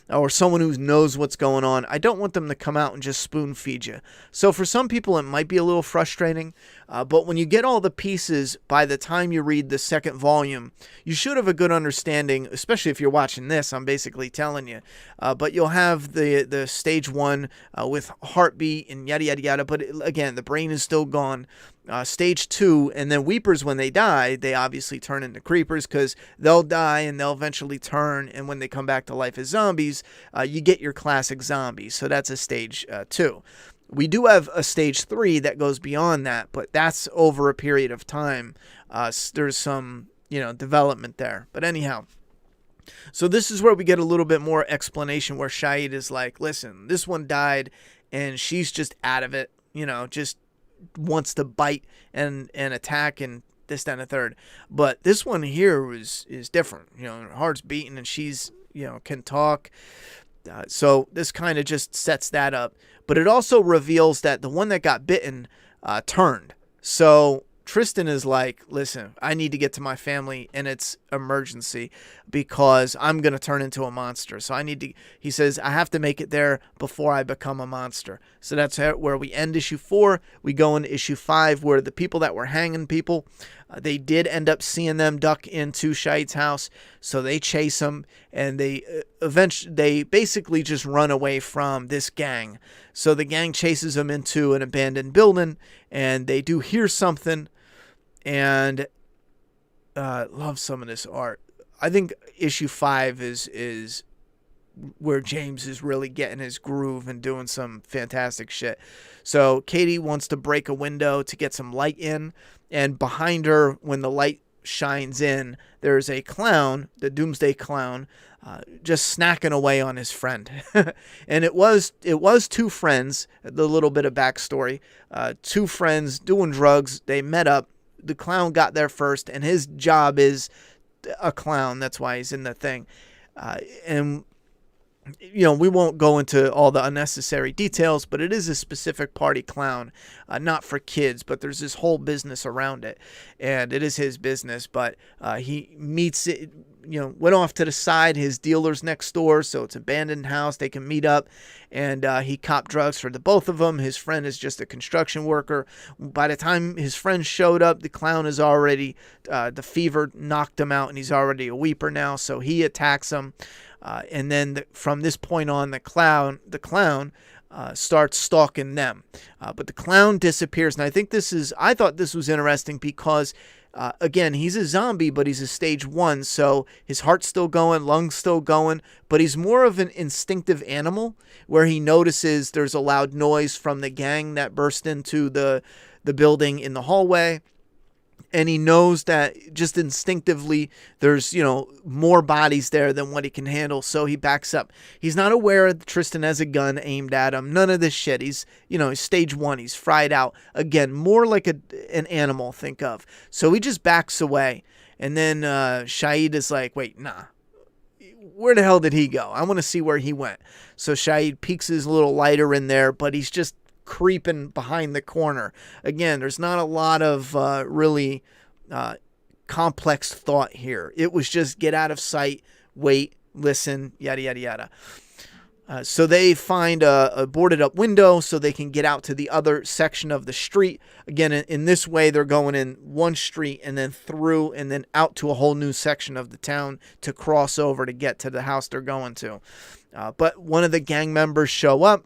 or someone who knows what's going on. I don't want them to come out and just spoon feed you. So for some people, it might be a little frustrating, but when you get all the pieces, by the time you read the second volume, you should have a good understanding, especially if you're watching this, I'm basically telling you. But you'll have the stage one with heartbeat and yada, yada, yada. But again, the brain is still gone. Stage two, and then weepers, when they die, they obviously turn into creepers because they'll die and they'll eventually turn, and when they come back to life as zombies, you get your classic zombies. So that's a stage two. We do have a stage three that goes beyond that, but that's over a period of time. There's some development there. But anyhow, so this is where we get a little bit more explanation, where Shahid is like, listen, this one died and she's just out of it, just wants to bite and attack and this, that, and the third. But this one here is different. Her heart's beating and she's, can talk. So this kind of just sets that up. But it also reveals that the one that got bitten turned. So Tristan is like, listen, I need to get to my family and it's emergency because I'm going to turn into a monster. So he says, I have to make it there before I become a monster. So that's where we end issue 4. We go into issue 5, where the people that were hanging people, they did end up seeing them duck into Shahid's house. So they chase them, and they basically just run away from this gang. So the gang chases them into an abandoned building, and they do hear something, and love some of this art. I think issue 5 is where James is really getting his groove and doing some fantastic shit. So Katie wants to break a window to get some light in, and behind her, when the light shines in, there's a clown, the Doomsday clown, just snacking away on his friend. And it was 2 friends, the little bit of backstory, 2 friends doing drugs. They met up. The clown got there first, and his job is a clown. That's why he's in the thing. And we won't go into all the unnecessary details, but it is a specific party clown, not for kids, but there's this whole business around it, and it is his business, but he meets it, went off to the side, his dealer's next door, so it's an abandoned house, they can meet up, and he copped drugs for the both of them. His friend is just a construction worker. By the time his friend showed up, the clown is already, the fever knocked him out, and he's already a weeper now, so he attacks him. And then from this point on, the clown starts stalking them. But the clown disappears. And I thought this was interesting because, again, he's a zombie, but he's a stage 1. So his heart's still going, lungs still going, but he's more of an instinctive animal where he notices there's a loud noise from the gang that burst into the building in the hallway. And he knows that just instinctively there's, more bodies there than what he can handle. So he backs up. He's not aware that Tristan has a gun aimed at him. None of this shit. He's, he's stage 1. He's fried out. Again, more like an animal, think of. So he just backs away. And then Shahid is like, wait, nah. Where the hell did he go? I want to see where he went. So Shahid peeks his little lighter in there, but he's just creeping behind the corner. Again, there's not a lot of really complex thought here. It was just get out of sight, wait, listen, yada, yada, yada. So they find a boarded up window so they can get out to the other section of the street. Again, in this way, they're going in one street and then through and then out to a whole new section of the town to cross over to get to the house they're going to. But one of the gang members show up.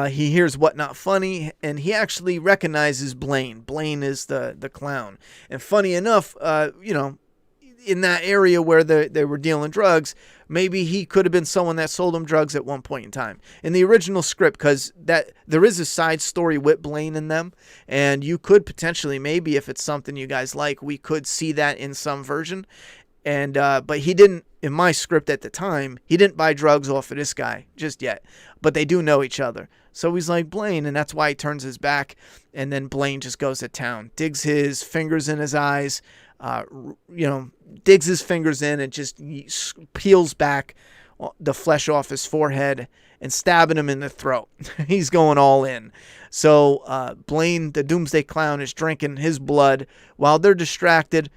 He hears What Not Funny, and he actually recognizes Blaine. Blaine is the clown. And funny enough, in that area where they were dealing drugs, maybe he could have been someone that sold them drugs at one point in time. In the original script, because there is a side story with Blaine in them, and you could potentially, maybe if it's something you guys like, we could see that in some version. And but he didn't, in my script at the time, he didn't buy drugs off of this guy just yet. But they do know each other. So he's like, Blaine, and that's why he turns his back. And then Blaine just goes to town, digs his fingers in his eyes, digs his fingers in and just peels back the flesh off his forehead and stabbing him in the throat. He's going all in. So Blaine, the Doomsday Clown, is drinking his blood while they're distracted.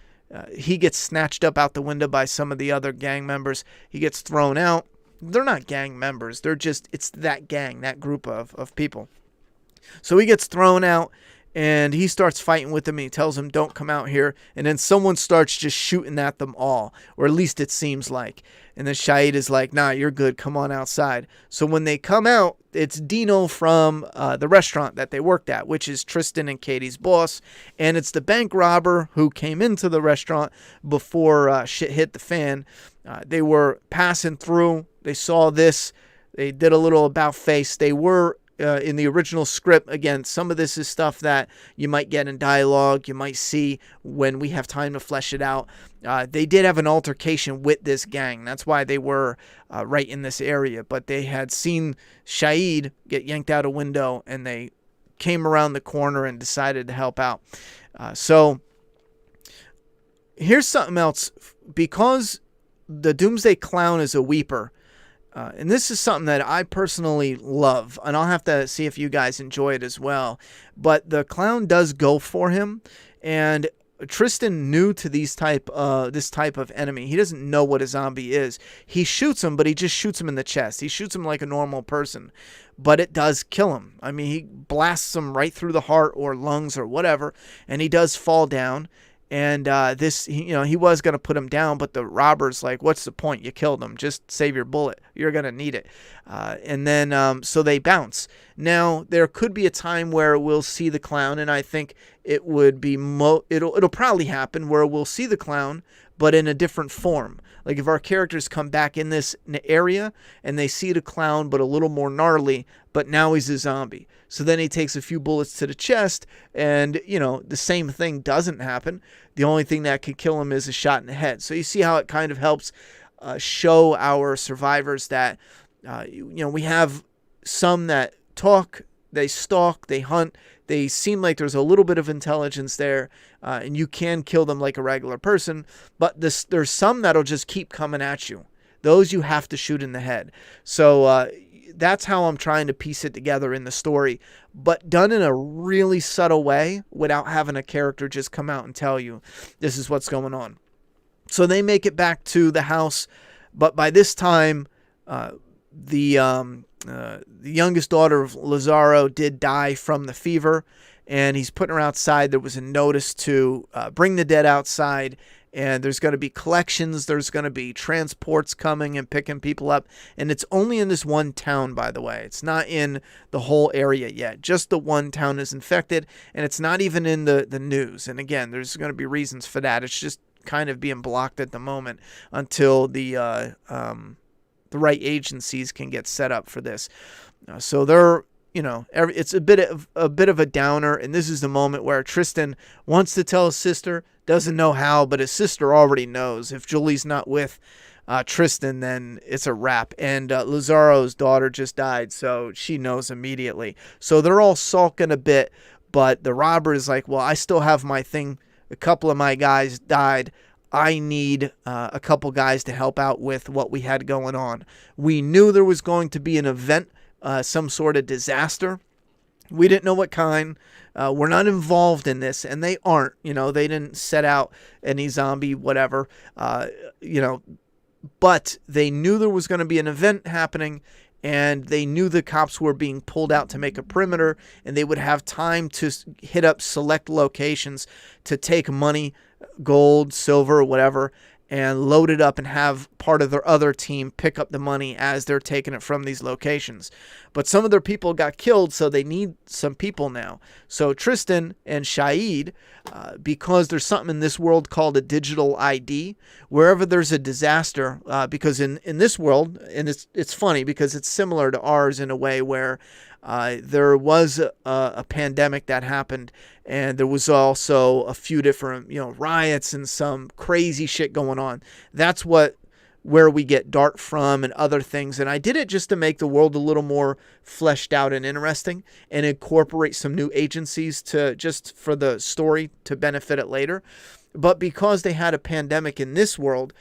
He gets snatched up out the window by some of the other gang members. He gets thrown out. They're not gang members. It's that gang, that group of people. So he gets thrown out and he starts fighting with them. And he tells them, don't come out here. And then someone starts just shooting at them all, or at least it seems like. And then Shahid is like, nah, you're good. Come on outside. So when they come out, it's Dino from the restaurant that they worked at, which is Tristan and Katie's boss. And it's the bank robber who came into the restaurant before shit hit the fan. They were passing through. They saw this. They did a little about face. They were in the original script. Again, some of this is stuff that you might get in dialogue. You might see when we have time to flesh it out. They did have an altercation with this gang. That's why they were right in this area. But they had seen Shahid get yanked out a window, and they came around the corner and decided to help out. So here's something else. Because the Doomsday Clown is a weeper, and this is something that I personally love, and I'll have to see if you guys enjoy it as well. But the clown does go for him, and Tristan new to this type of enemy. He doesn't know what a zombie is. He shoots him, but he just shoots him in the chest. He shoots him like a normal person, but it does kill him. I mean, he blasts him right through the heart or lungs or whatever, and he does fall down. And he was going to put him down, but the robber's like, what's the point? You killed him. Just save your bullet. You're going to need it. And then so they bounce. Now, there could be a time where we'll see the clown, and I think it would be it'll probably happen where we'll see the clown, but in a different form. Like if our characters come back in this area and they see the clown, but a little more gnarly, but now he's a zombie. So then he takes a few bullets to the chest, and, the same thing doesn't happen. The only thing that could kill him is a shot in the head. So you see how it kind of helps show our survivors that, we have some that talk, they stalk, they hunt, they seem like there's a little bit of intelligence there, and you can kill them like a regular person, but there's some that'll just keep coming at you. those you have to shoot in the head. So that's how I'm trying to piece it together in the story, but done in a really subtle way without having a character just come out and tell you this is what's going on. So they make it back to the house, but by this time, the youngest daughter of Lazaro did die from the fever, and he's putting her outside. There was a notice to bring the dead outside, and there's going to be collections. There's going to be transports coming and picking people up, and it's only in this one town, by the way. It's not in the whole area yet. Just the one town is infected, and it's not even in the news. And again, there's going to be reasons for that. It's just kind of being blocked at the moment until the right agencies can get set up for this. So they're, it's a bit of a downer, and this is the moment where Tristan wants to tell his sister, doesn't know how, but his sister already knows. If Julie's not with Tristan, then it's a wrap. And Lazaro's daughter just died, so she knows immediately. So they're all sulking a bit, but the robber is like, well, I still have my thing. A couple of my guys died. I need a couple guys to help out with what we had going on. We knew there was going to be an event, some sort of disaster. We didn't know what kind. We're not involved in this, and they aren't. They didn't set out any zombie whatever. But they knew there was going to be an event happening, and they knew the cops were being pulled out to make a perimeter, and they would have time to hit up select locations to take money, gold, silver, whatever, and load it up and have part of their other team pick up the money as they're taking it from these locations. But some of their people got killed, so they need some people now. So Tristan and Shaid, because there's something in this world called a digital ID, wherever there's a disaster, because in this world, and it's funny because it's similar to ours in a way where there was a pandemic that happened, and there was also a few different, riots and some crazy shit going on. That's where we get Dart from and other things. And I did it just to make the world a little more fleshed out and interesting, and incorporate some new agencies just for the story to benefit it later. But because they had a pandemic in this world,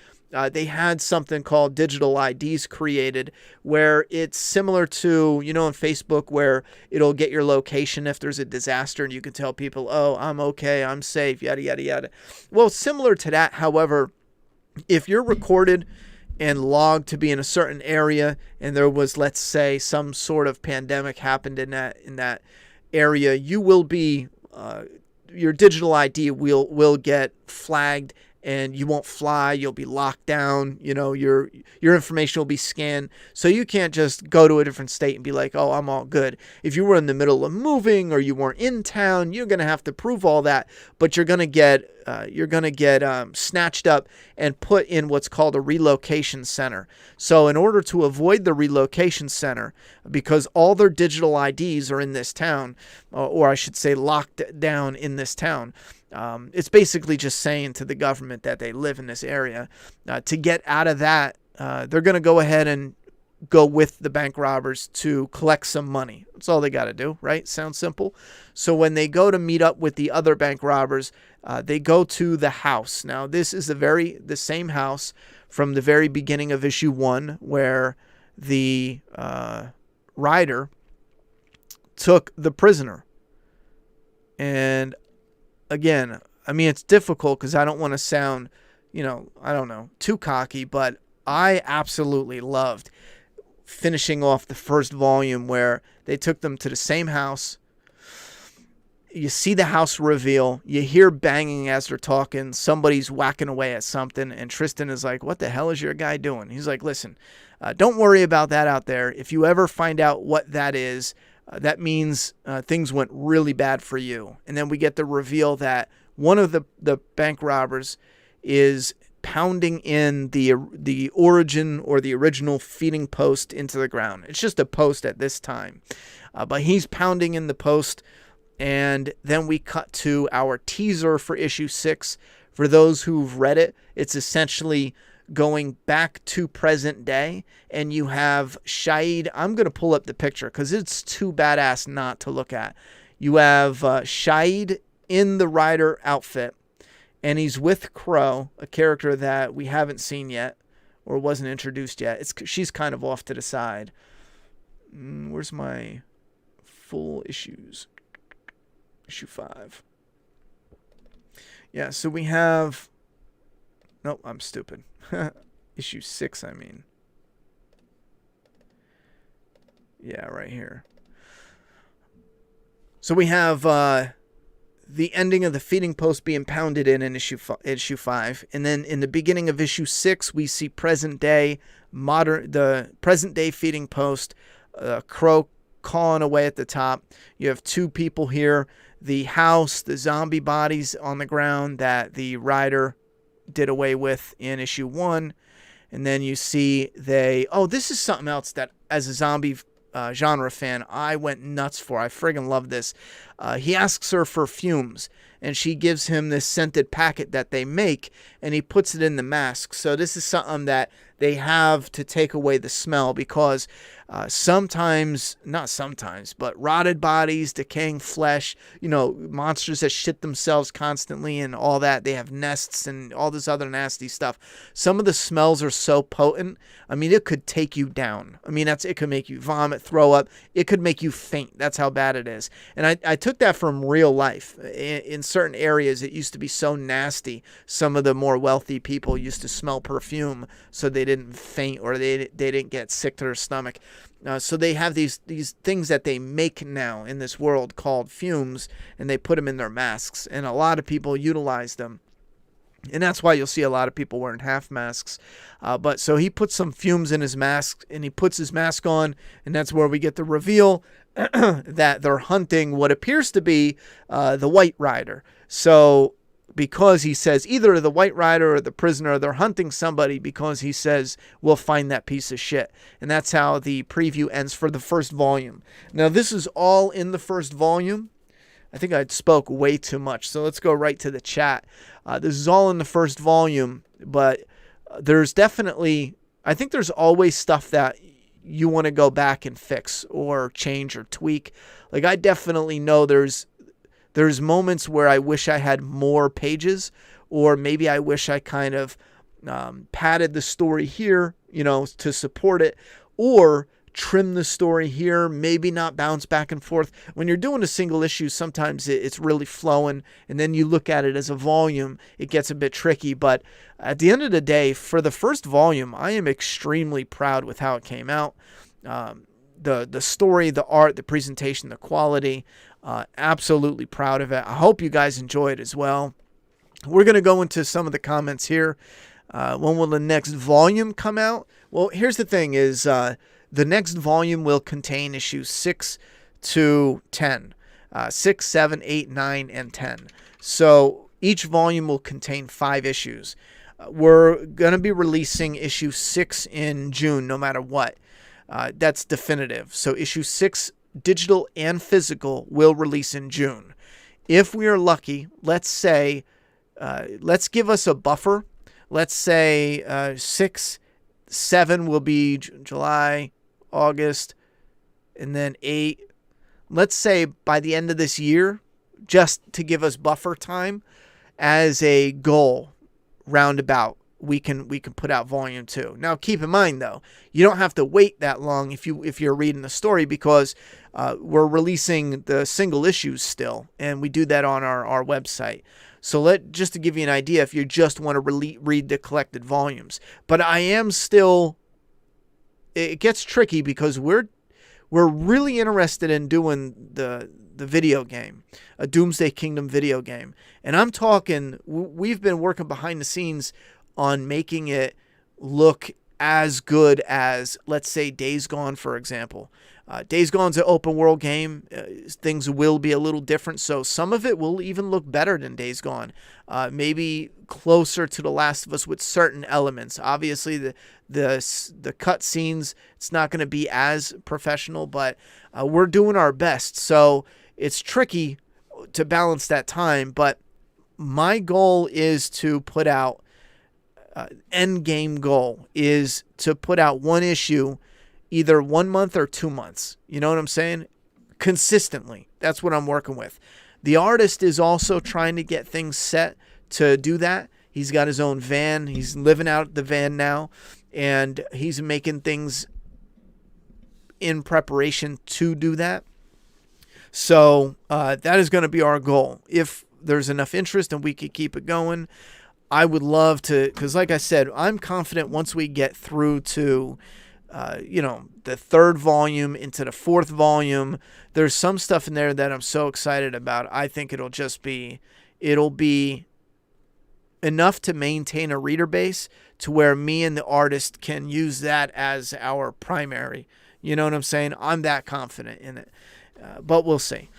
they had something called digital IDs created, where it's similar to, on Facebook, where it'll get your location if there's a disaster, and you can tell people, oh, I'm okay, I'm safe, yada, yada, yada. Well, similar to that, however, if you're recorded and logged to be in a certain area, and there was, let's say, some sort of pandemic happened in that area, you will be, your digital ID will get flagged, and you won't fly. You'll be locked down. Your information will be scanned. So you can't just go to a different state and be like, oh, I'm all good. If you were in the middle of moving or you weren't in town, you're going to have to prove all that. But you're going to get snatched up and put in what's called a relocation center. So in order to avoid the relocation center, because all their digital IDs are in this town, or I should say locked down in this town, it's basically just saying to the government that they live in this area. To get out of that, they're going to go ahead and go with the bank robbers to collect some money. That's all they got to do, right? Sounds simple. So when they go to meet up with the other bank robbers, they go to the house. Now, this is the same house from the very beginning of issue 1, where the rider took the prisoner. And again, I mean, it's difficult because I don't want to sound, too cocky, but I absolutely loved finishing off the first volume where they took them to the same house. You see the house reveal. You hear banging as they're talking. Somebody's whacking away at something, and Tristan is like, what the hell is your guy doing? He's like, listen, don't worry about that out there. If you ever find out what that is, that means things went really bad for you. And then we get the reveal that one of the bank robbers is pounding in the origin or the original feeding post into the ground. It's just a post at this time. But he's pounding in the post, and then we cut to our teaser for issue 6. For those who've read it, it's essentially going back to present day, and you have Shaid. I'm going to pull up the picture because it's too badass not to look at. You have Shaid in the rider outfit, and he's with Crow, a character that we haven't seen yet. or wasn't introduced yet. She's kind of off to the side. Where's my full issues? Issue 5. Yeah, so we have... Nope, I'm stupid. Issue 6, I mean. Yeah, right here. So we have the ending of the feeding post being pounded in issue 5. And then in the beginning of issue 6, we see the present day feeding post, Crow cawing away at the top. You have 2 people here. The house, the zombie bodies on the ground that the rider did away with in issue 1. And then you see this is something else that as a zombie genre fan, I went nuts for. I friggin' love this. He asks her for fumes, and she gives him this scented packet that they make, and he puts it in the mask. So this is something that they have to take away the smell, because not sometimes, but rotted bodies, decaying flesh, monsters that shit themselves constantly and all that. They have nests and all this other nasty stuff. Some of the smells are so potent. I mean, it could take you down. I mean, it could make you vomit, throw up. It could make you faint. That's how bad it is. And I took that from real life. In certain areas, it used to be so nasty. Some of the more wealthy people used to smell perfume so they didn't faint or they didn't get sick to their stomach. So they have these things that they make now in this world called fumes, and they put them in their masks. And a lot of people utilize them. And that's why you'll see a lot of people wearing half masks. But so he puts some fumes in his mask, and he puts his mask on, and that's where we get the reveal that they're hunting what appears to be the White Rider. So because he says either the White Rider or the prisoner, they're hunting somebody because he says, we'll find that piece of shit. And that's how the preview ends for the first volume. Now, this is all in the first volume. I think I spoke way too much, so let's go right to the chat. This is all in the first volume, but there's definitely, I think there's always stuff that you want to go back and fix or change or tweak. Like, I definitely know there's moments where I wish I had more pages, or maybe I wish I kind of padded the story here, to support it, or trim the story here, maybe not bounce back and forth. When you're doing a single issue, sometimes it's really flowing, and then you look at it as a volume, it gets a bit tricky. But at the end of the day, for the first volume, I am extremely proud with how it came out. The story, the art, the presentation, the quality, absolutely proud of it. I hope you guys enjoy it as well. We're going to go into some of the comments here. When will the next volume come out? Well, here's the thing is, the next volume will contain issues 6 to 10. 6, 7, 8, 9, and 10. So each volume will contain 5 issues. We're going to be releasing issue 6 in June, no matter what. That's definitive. So issue 6, digital and physical, will release in June. If we are lucky, let's say, let's give us a buffer. Let's say 6, 7 will be July, August, and then 8. Let's say by the end of this year, just to give us buffer time as a goal, roundabout, we can put out volume 2. Now, keep in mind though, you don't have to wait that long if you're reading the story, because we're releasing the single issues still, and we do that on our website. So just to give you an idea, if you just want to read the collected volumes. But I am still, it gets tricky because we're really interested in doing the video game, a Doomsday Kingdom video game. And I'm talking, we've been working behind the scenes on making it look as good as, let's say, Days Gone, for example. Days Gone's an open world game. Things will be a little different, so some of it will even look better than Days Gone. Maybe closer to The Last of Us with certain elements. Obviously, the cut scenes, it's not going to be as professional, but we're doing our best. So it's tricky to balance that time, but my goal is to put out, end game goal is to put out one issue either 1 month or 2 months. You know what I'm saying? Consistently. That's what I'm working with. The artist is also trying to get things set to do that. He's got his own van. He's living out the van now. and he's making things in preparation to do that. So that is going to be our goal. If there's enough interest and we could keep it going, I would love to, because like I said, I'm confident once we get through to, the third volume into the fourth volume, there's some stuff in there that I'm so excited about. I think it'll be enough to maintain a reader base to where me and the artist can use that as our primary. You know what I'm saying? I'm that confident in it. But we'll see.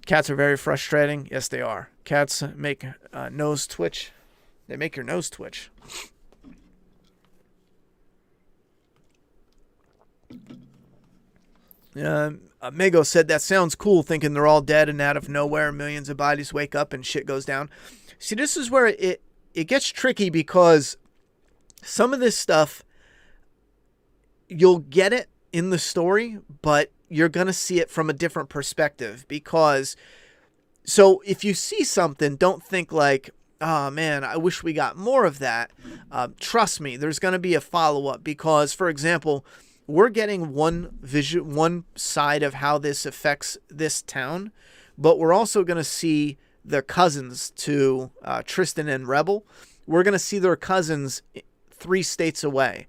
Cats are very frustrating. Yes, they are. Cats make nose twitch. They make your nose twitch. Mego said that sounds cool, thinking they're all dead and out of nowhere millions of bodies wake up and shit goes down. See, this is where it gets tricky, because some of this stuff, you'll get it in the story, but you're going to see it from a different perspective. Because, so if you see something, don't think like, oh man, I wish we got more of that. Trust me, there's going to be a follow-up, because, for example, we're getting one side of how this affects this town, but we're also going to see the cousins to Tristan and Rebel. We're going to see their cousins 3 states away.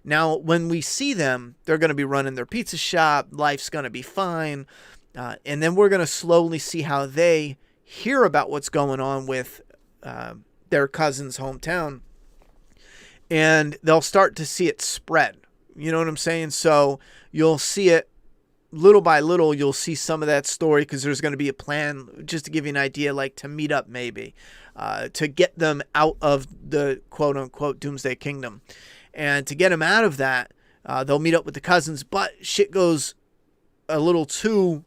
Now, when we see them, they're going to be running their pizza shop. Life's going to be fine. And then we're going to slowly see how they hear about what's going on with their cousin's hometown. And they'll start to see it spread. You know what I'm saying? So you'll see it little by little. You'll see some of that story, because there's going to be a plan, just to give you an idea, like to meet up maybe, to get them out of the quote-unquote Doomsday Kingdom. And to get them out of that, they'll meet up with the cousins, but shit goes a little too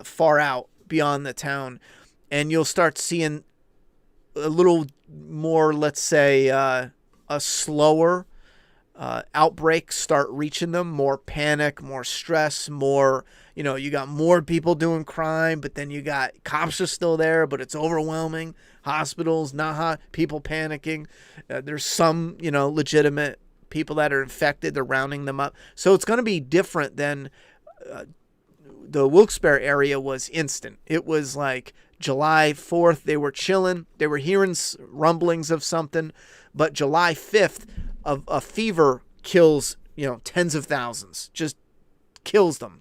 far out beyond the town, and you'll start seeing a little more, let's say, a slower outbreak start reaching them, more panic, more stress, more, you got more people doing crime, but then you got cops are still there, but it's overwhelming. Hospitals, people panicking. There's some, legitimate people that are infected. They're rounding them up. So it's going to be different than the Wilkes-Barre area was instant. It was like July 4th, they were chilling. They were hearing rumblings of something, but July 5th, a fever kills, tens of thousands, just kills them.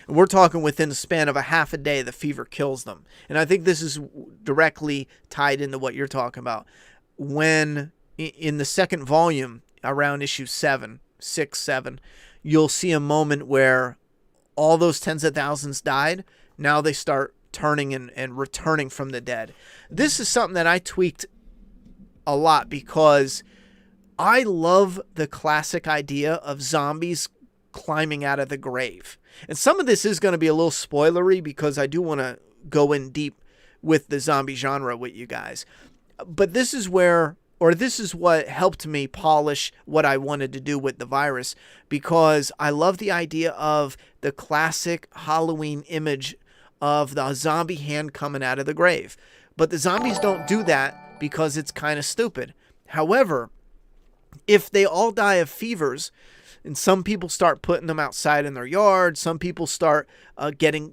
And we're talking within the span of a half a day, the fever kills them. And I think this is directly tied into what you're talking about. When in the second volume, around issue 7, you'll see a moment where all those tens of thousands died. Now they start turning and returning from the dead. This is something that I tweaked a lot, because I love the classic idea of zombies climbing out of the grave. And some of this is going to be a little spoilery, because I do want to go in deep with the zombie genre with you guys. But this is what helped me polish what I wanted to do with the virus, because I love the idea of the classic Halloween image of the zombie hand coming out of the grave. But the zombies don't do that, because it's kind of stupid. However, if they all die of fevers, and some people start putting them outside in their yard, some people start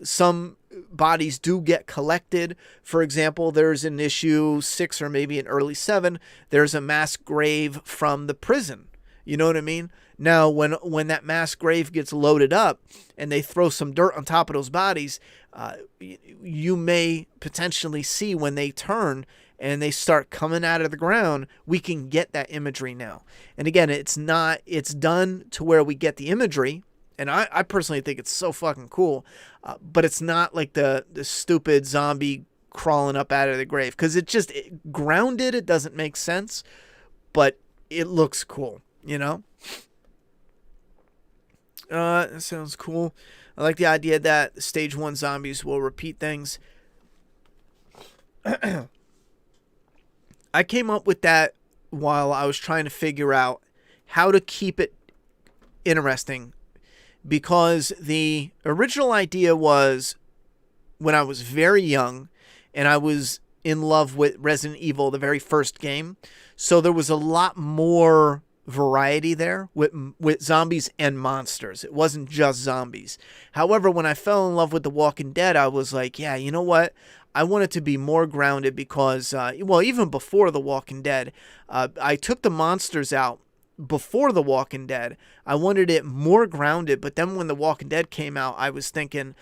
some bodies do get collected. For example, there's an issue 6 or maybe an early 7, there's a mass grave from the prison. You know what I mean? Now, when that mass grave gets loaded up and they throw some dirt on top of those bodies, you may potentially see when they turn and they start coming out of the ground, we can get that imagery now. And again, it's done to where we get the imagery, and I personally think it's so fucking cool, but it's not like the stupid zombie crawling up out of the grave, because grounded, it doesn't make sense, but it looks cool, That sounds cool. I like the idea that stage 1 zombies will repeat things. I came up with that while I was trying to figure out how to keep it interesting, because the original idea was when I was very young and I was in love with Resident Evil, the very first game. So there was a lot more variety there with zombies and monsters. It wasn't just zombies. However, when I fell in love with The Walking Dead, I was like, yeah, you know what? I want it to be more grounded because, even before The Walking Dead, I took the monsters out before The Walking Dead. I wanted it more grounded, but then when The Walking Dead came out, I was thinking,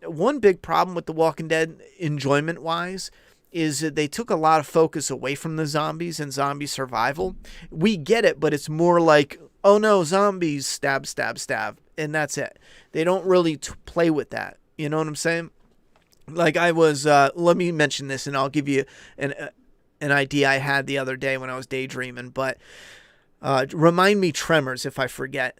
one big problem with The Walking Dead, enjoyment-wise, is that they took a lot of focus away from the zombies and zombie survival. We get it, but it's more like, oh no, zombies, stab, stab, stab, and that's it. They don't really play with that. You know what I'm saying? Like I was, let me mention this, and I'll give you an idea I had the other day when I was daydreaming, but remind me Tremors if I forget.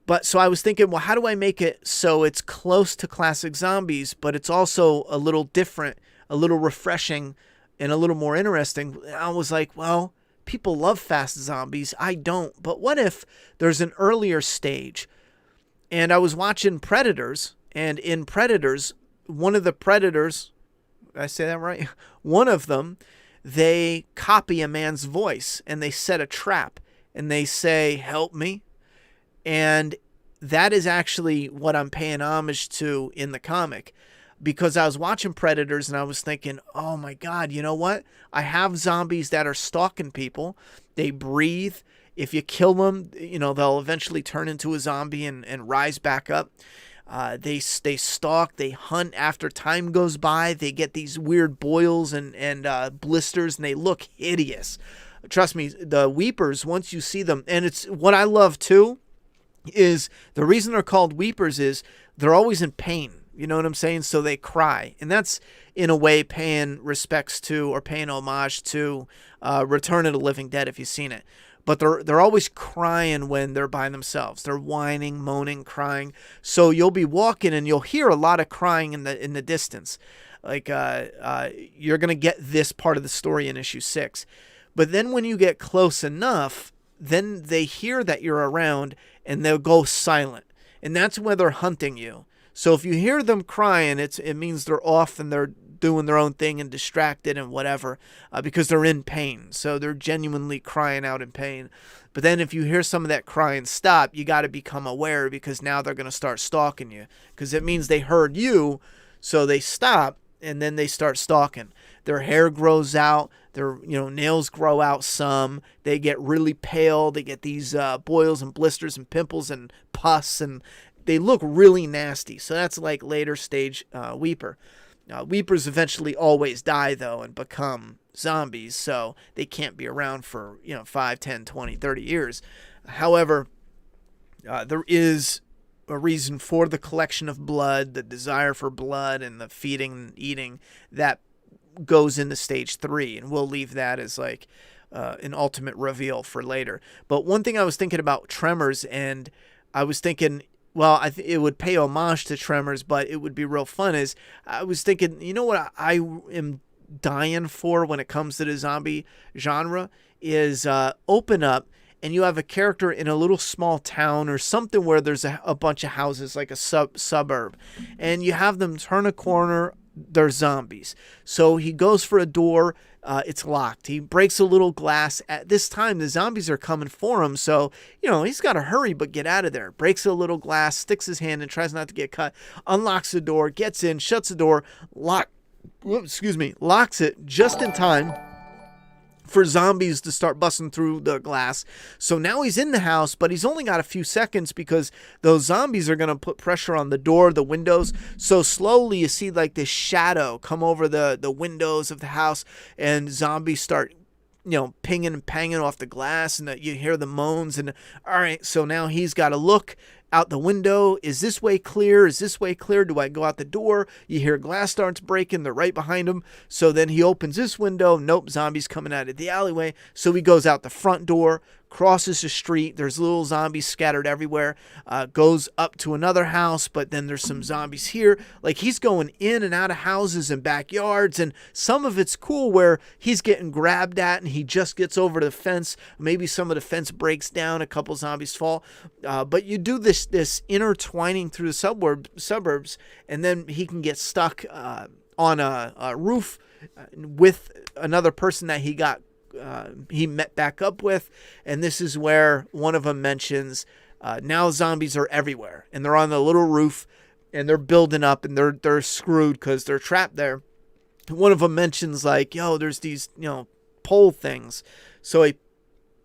But so I was thinking, well, how do I make it so it's close to classic zombies, but it's also a little different, a little refreshing, and a little more interesting? I was like, well, people love fast zombies. I don't. But what if there's an earlier stage? And I was watching Predators, and in Predators, one of the Predators, did I say that right? One of them, they copy a man's voice, and they set a trap, and they say, help me. And that is actually what I'm paying homage to in the comic, because I was watching Predators and I was thinking, oh my God, you know what? I have zombies that are stalking people. They breathe. If you kill them, they'll eventually turn into a zombie and rise back up. They stalk, they hunt after time goes by. They get these weird boils and blisters, and they look hideous. Trust me, the Weepers, once you see them, and it's what I love too, is the reason they're called Weepers is they're always in pain. You know what I'm saying? So they cry. And that's, in a way, paying respects to or paying homage to Return of the Living Dead, if you've seen it. But they're always crying when they're by themselves. They're whining, moaning, crying. So you'll be walking and you'll hear a lot of crying in the distance. Like you're going to get this part of the story in issue 6. But then when you get close enough, then they hear that you're around and they'll go silent. And that's when they're hunting you. So if you hear them crying, it means they're off and they're doing their own thing and distracted and whatever, because they're in pain. So they're genuinely crying out in pain. But then if you hear some of that crying stop, you got to become aware, because now they're going to start stalking you, because it means they heard you. So they stop and then they start stalking. Their hair grows out. Their nails grow out some. They get really pale. They get these boils and blisters and pimples and pus, and they look really nasty. So that's like later stage Weeper. Weepers eventually always die, though, and become zombies, so they can't be around for 5, 10, 20, 30 years. However, there is a reason for the collection of blood, the desire for blood, and the feeding and eating that goes into stage 3, and we'll leave that as like an ultimate reveal for later. But one thing I was thinking about Tremors, and I was thinking, well, it would pay homage to Tremors, but it would be real fun, is I was thinking, you know what I am dying for when it comes to the zombie genre is open up and you have a character in a little small town or something where there's a bunch of houses, like a suburb, and you have them turn a corner, they're zombies. So he goes for a door, it's locked. He breaks a little glass. At this time, the zombies are coming for him, so he's got to hurry but get out of there. Breaks a little glass, sticks his hand and tries not to get cut, unlocks the door, gets in, shuts the door, locks it just in time for zombies to start busting through the glass. So now he's in the house, but he's only got a few seconds because those zombies are going to put pressure on the door, the windows. So slowly you see like this shadow come over the windows of the house, and zombies start pinging and panging off the glass, and you hear the moans. And all right, so now he's got to look out the window. Is this way clear? Is this way clear? Do I go out the door? You hear glass starts breaking. They're right behind him. So then he opens this window. Nope, zombies coming out of the alleyway. So he goes out the front door, crosses the street. There's little zombies scattered everywhere. Goes up to another house, but then there's some zombies here. Like, he's going in and out of houses and backyards, and some of it's cool where he's getting grabbed at and he just gets over the fence. Maybe some of the fence breaks down, a couple zombies fall. But you do this intertwining through the suburbs, and then he can get stuck on a roof with another person that he got he met back up with, and this is where one of them mentions now zombies are everywhere, and they're on the little roof, and they're building up, and they're screwed because they're trapped there. One of them mentions like, yo, there's these pole things, so he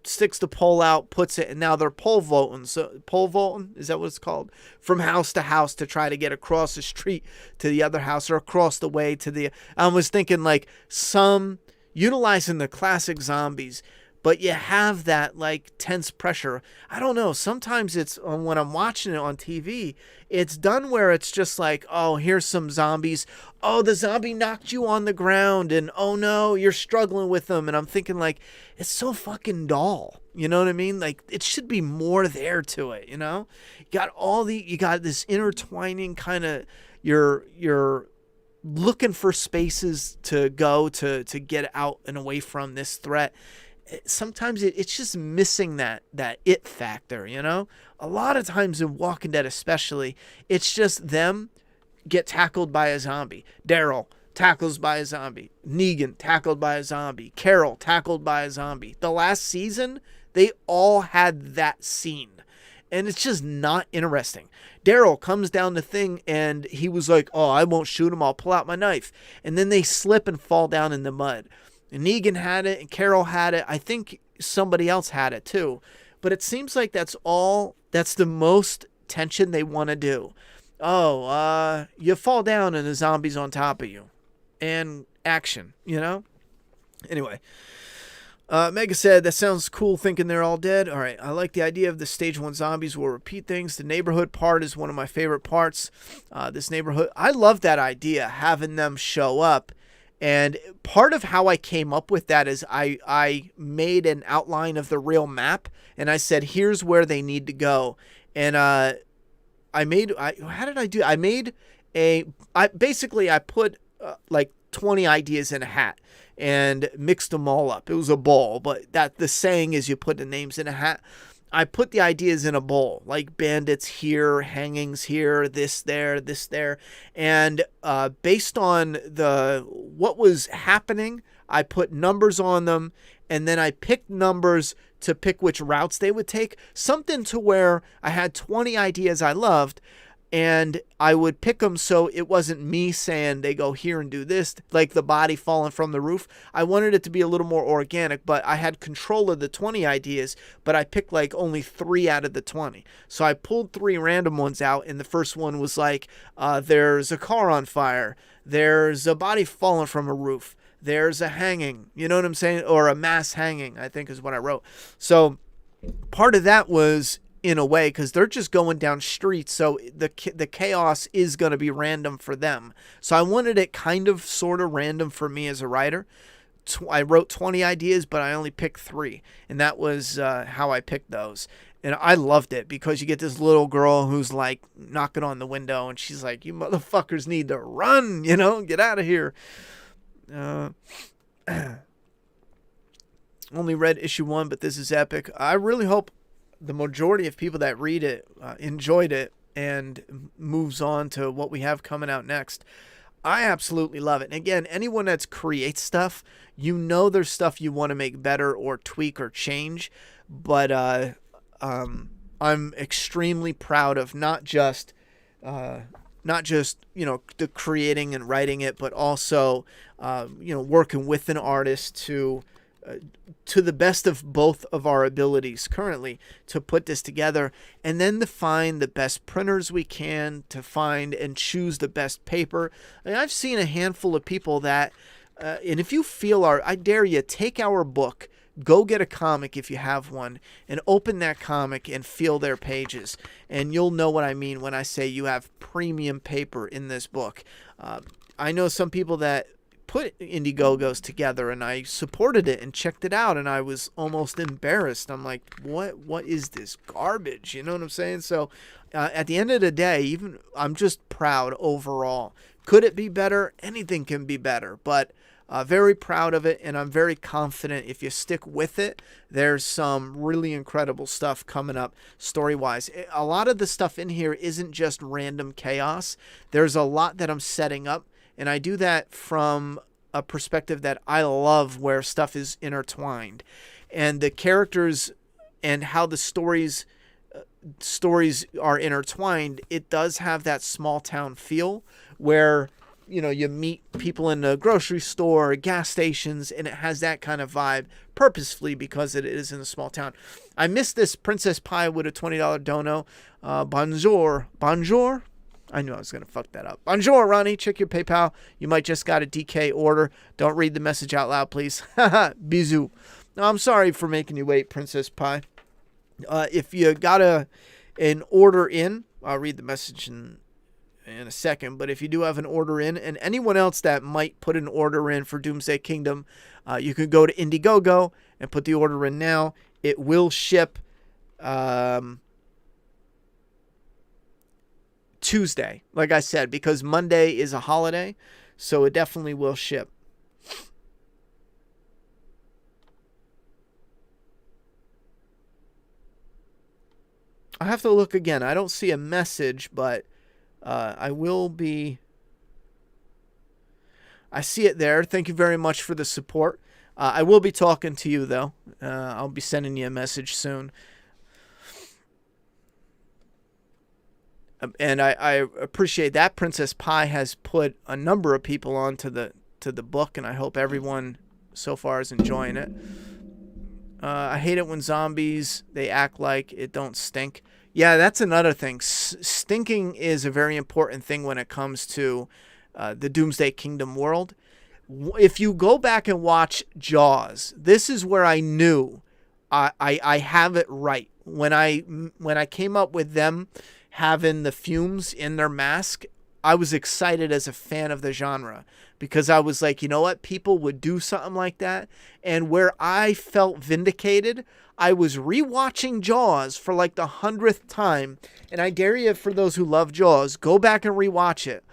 sticks the pole out, puts it, and now they're pole vaulting. So pole vaulting, is that what it's called? From house to house to try to get across the street to the other house or across the way to the. I was thinking like some utilizing the classic zombies, but you have that like tense pressure. I don't know. Sometimes it's when I'm watching it on TV, it's done where it's just like, oh, here's some zombies. Oh, the zombie knocked you on the ground, and oh no, you're struggling with them. And I'm thinking like, it's so fucking dull. You know what I mean? Like it should be more there to it. You got this intertwining kind of you're looking for spaces to go to get out and away from this threat. Sometimes it's just missing that it factor, A lot of times in Walking Dead especially, it's just them get tackled by a zombie. Daryl tackles by a zombie. Negan tackled by a zombie. Carol tackled by a zombie. The last season, they all had that scene. And it's just not interesting. Daryl comes down the thing and he was like, oh, I won't shoot him. I'll pull out my knife. And then they slip and fall down in the mud. And Negan had it and Carol had it. I think somebody else had it too. But it seems like that's the most tension they want to do. Oh, you fall down and the zombie's on top of you. And action, Anyway. Mega said, that sounds cool thinking they're all dead. All right, I like the idea of the stage 1 zombies will repeat things. The neighborhood part is one of my favorite parts. This neighborhood, I love that idea, having them show up. And part of how I came up with that is I made an outline of the real map, and I said, here's where they need to go. And I put like 20 ideas in a hat and mixed them all up. It was a bowl, but the saying is you put the names in a hat. I put the ideas in a bowl, like bandits here, hangings here, this there, and based on what was happening, I put numbers on them, and then I picked numbers to pick which routes they would take. Something to where I had 20 ideas I loved, and I would pick them so it wasn't me saying they go here and do this, like the body falling from the roof. I wanted it to be a little more organic, but I had control of the 20 ideas, but I picked like only 3 out of the 20. So I pulled 3 random ones out, and the first one was like, there's a car on fire, there's a body falling from a roof, there's a hanging, you know what I'm saying? Or a mass hanging, I think is what I wrote. So part of that was in a way, because they're just going down streets, so the chaos is going to be random for them. So I wanted it kind of sort of random for me as a writer. I wrote 20 ideas, but I only picked 3, and that was how I picked those. And I loved it because you get this little girl who's like knocking on the window, and she's like, you motherfuckers need to run, get out of here. Only read issue 1, but this is epic. I really hope the majority of people that read it enjoyed it and moves on to what we have coming out next. I absolutely love it. And again, anyone that creates stuff, there's stuff you want to make better or tweak or change. But I'm extremely proud of not just the creating and writing it, but also working with an artist to the best of both of our abilities currently to put this together, and then to find the best printers we can, to find and choose the best paper. I've seen a handful of people that, and if you feel I dare you, take our book, go get a comic if you have one, and open that comic and feel their pages, and you'll know what I mean when I say you have premium paper in this book. I know some people that put Indiegogos together, and I supported it and checked it out, and I was almost embarrassed. I'm like, what is this garbage? You know what I'm saying? So at the end of the day, I'm just proud overall. Could it be better? Anything can be better, but very proud of it, and I'm very confident if you stick with it, there's some really incredible stuff coming up story-wise. A lot of the stuff in here isn't just random chaos. There's a lot that I'm setting up, and I do that from a perspective that I love, where stuff is intertwined, and the characters and how the stories are intertwined. It does have that small town feel where, you know, you meet people in the grocery store, gas stations, and it has that kind of vibe purposefully because it is in a small town. I missed this Princess Pie with a $20 dono. Bonjour. Bonjour? I knew I was going to fuck that up. Bonjour, Ronnie. Check your PayPal. You might just got a DK order. Don't read the message out loud, please. Bisous. No, I'm sorry for making you wait, Princess Pie. If you got an order in, I'll read the message in a second, but if you do have an order in, and anyone else that might put an order in for Doomsday Kingdom, you can go to Indiegogo and put the order in now. It will ship Tuesday, like I said, because Monday is a holiday, so it definitely will ship. I have to look again. I don't see a message, but I will be... I see it there. Thank you very much for the support. I will be talking to you, though. I'll be sending you a message soon. And I appreciate that. Princess Pie has put a number of people onto the book, and I hope everyone so far is enjoying it. I hate it when zombies, they act like it don't stink. Yeah, that's another thing. Stinking is a very important thing when it comes to the Doomsday Kingdom world. If you go back and watch Jaws, this is where I knew I have it right. When I came up with them having the fumes in their mask, I was excited as a fan of the genre, because I was like, you know what? People would do something like that. And where I felt vindicated, I was rewatching Jaws for like the 100th time. And I dare you, for those who love Jaws, go back and rewatch it.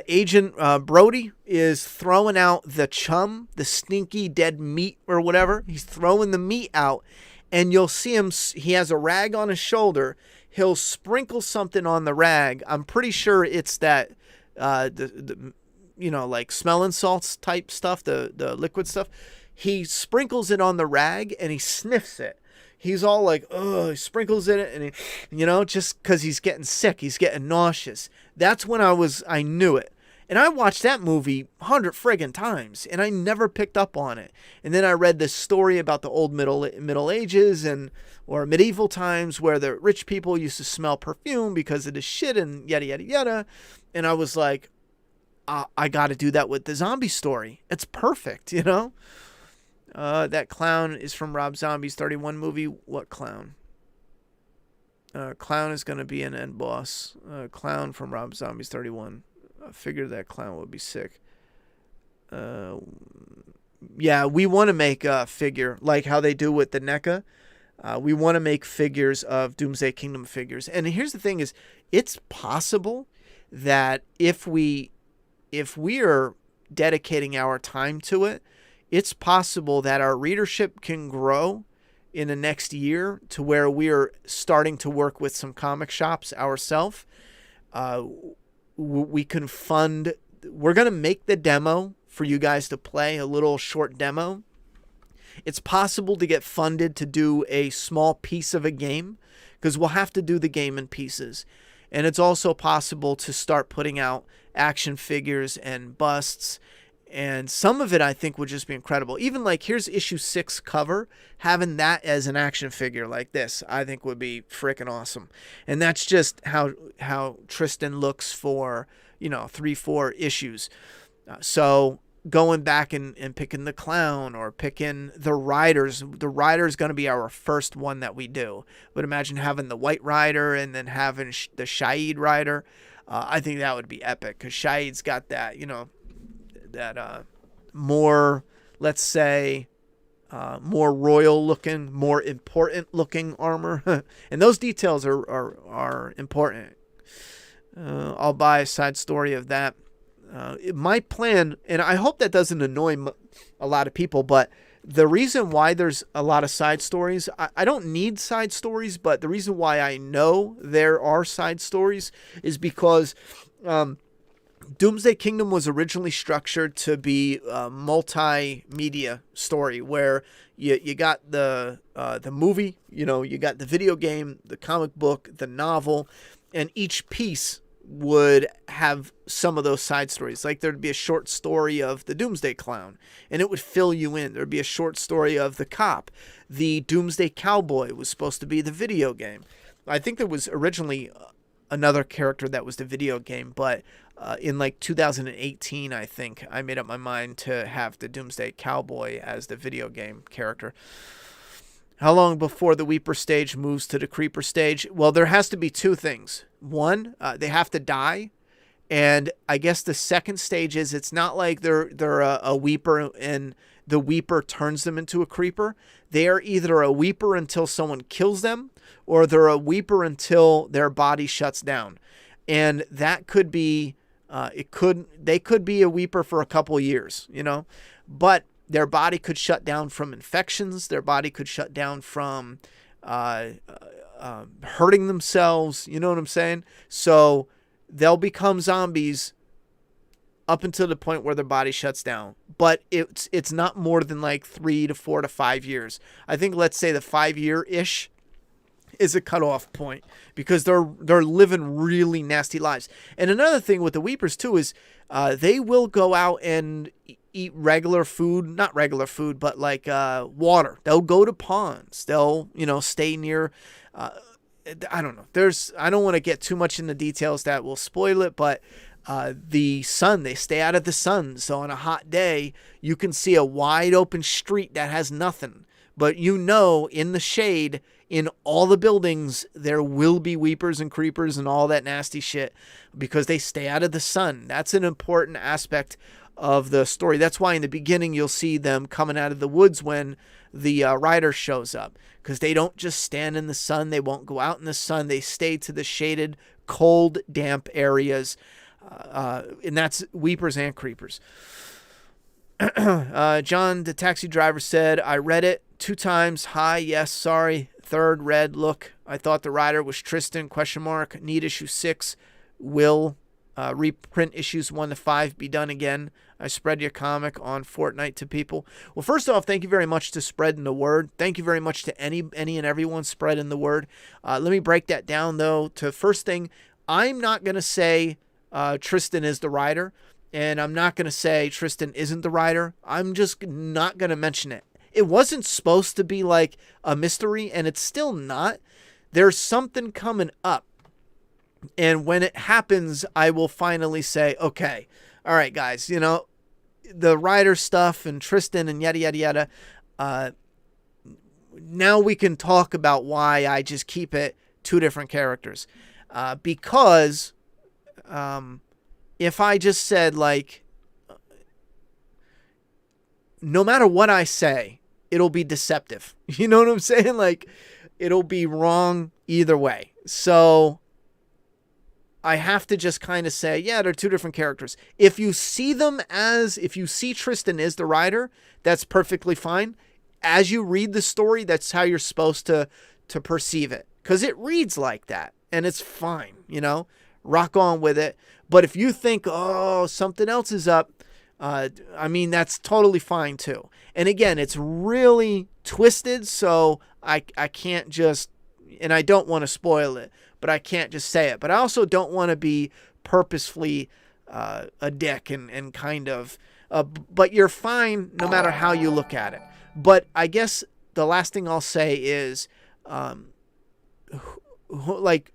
Agent Brody is throwing out the chum, the stinky dead meat or whatever. He's throwing the meat out, and you'll see him. He has a rag on his shoulder. He'll sprinkle something on the rag. I'm pretty sure it's that the you know, like smelling salts type stuff, the liquid stuff. He sprinkles it on the rag and he sniffs it. He's all like, oh, he sprinkles in it, and he, you know, just because he's getting sick, he's getting nauseous. That's when I knew it. And I watched that movie 100 friggin' times, and I never picked up on it. And then I read this story about the old Middle Ages or medieval times, where the rich people used to smell perfume because of the shit and yada, yada, yada. And I was like, I got to do that with the zombie story. It's perfect, you know? That clown is from Rob Zombie's 31 movie. What clown? Clown is going to be an end boss. Clown from Rob Zombie's 31. I figured that clown would be sick. Yeah, we want to make a figure like how they do with the NECA. We want to make figures of Doomsday Kingdom figures. And here's the thing is, it's possible that if we are dedicating our time to it, it's possible that our readership can grow in the next year to where we are starting to work with some comic shops ourselves. We can fund. We're going to make the demo for you guys to play, a little short demo. It's possible to get funded to do a small piece of a game, because we'll have to do the game in pieces. And it's also possible to start putting out action figures and busts. And some of it, I think, would just be incredible. Even like, here's issue 6 cover. Having that as an action figure like this, I think would be freaking awesome. And that's just how Tristan looks for, 3-4 issues. So going back and picking the clown or picking the riders. The rider's going to be our first one that we do. But imagine having the white rider and then having the Shahid rider. I think that would be epic, because Shahid's got that, that more, let's say, more royal looking, more important looking armor. And those details are important. I'll buy a side story of that. My plan, and I hope that doesn't annoy a lot of people, but the reason why there's a lot of side stories, I don't need side stories, but the reason why I know there are side stories is because Doomsday Kingdom was originally structured to be a multimedia story where you got the movie, you got the video game, the comic book, the novel, and each piece would have some of those side stories. Like there'd be a short story of the Doomsday Clown, and it would fill you in. There'd be a short story of the cop. The Doomsday Cowboy was supposed to be the video game. I think there was originally another character that was the video game, but in like 2018, I think, I made up my mind to have the Doomsday Cowboy as the video game character. How long before the Weeper stage moves to the Creeper stage? Well, there has to be two things. One, they have to die. And I guess the second stage is it's not like they're a Weeper and the Weeper turns them into a Creeper. They are either a Weeper until someone kills them, or they're a Weeper until their body shuts down. And that could be, they could be a Weeper for a couple years, but their body could shut down from infections. Their body could shut down from hurting themselves. You know what I'm saying? So they'll become zombies up until the point where their body shuts down. But it's not more than like 3 to 4 to 5 years. I think let's say the 5-year-ish is a cutoff point because they're living really nasty lives. And another thing with the Weepers too is they will go out and eat regular food, not regular food, but like water. They'll go to ponds. They'll, stay near, I don't know. I don't want to get too much into details that will spoil it, but the sun, they stay out of the sun. So on a hot day, you can see a wide open street that has nothing. But in the shade, in all the buildings, there will be Weepers and Creepers and all that nasty shit because they stay out of the sun. That's an important aspect of the story. That's why in the beginning you'll see them coming out of the woods when the rider shows up, because they don't just stand in the sun. They won't go out in the sun. They stay to the shaded, cold, damp areas, and that's Weepers and Creepers. John, the taxi driver, said, I read it 2 times. Hi, yes, sorry. 3rd, read, look, I thought the rider was Tristan, ? Need issue 6. Will reprint issues 1 to 5 be done again? I spread your comic on Fortnite to people. Well, first off, thank you very much to spreading the word. Thank you very much to any and everyone spreading the word. Let me break that down, though. To first thing, I'm not going to say Tristan is the writer, and I'm not going to say Tristan isn't the writer. I'm just not going to mention it. It wasn't supposed to be like a mystery, and it's still not. There's something coming up. And when it happens, I will finally say, okay, all right, guys, the writer stuff and Tristan and yada, yada, yada. Now we can talk about why I just keep it 2 different characters. Because if I just said, like, no matter what I say, it'll be deceptive. You know what I'm saying? Like, it'll be wrong either way. So I have to just kind of say, yeah, they're 2 different characters. If you see Tristan is the writer, that's perfectly fine. As you read the story, that's how you're supposed to perceive it. Because it reads like that. And it's fine, rock on with it. But if you think, oh, something else is up, that's totally fine too. And again, it's really twisted, so I can't just, and I don't want to spoil it, but I can't just say it. But I also don't want to be purposefully a dick and kind of, but you're fine no matter how you look at it. But I guess the last thing I'll say is,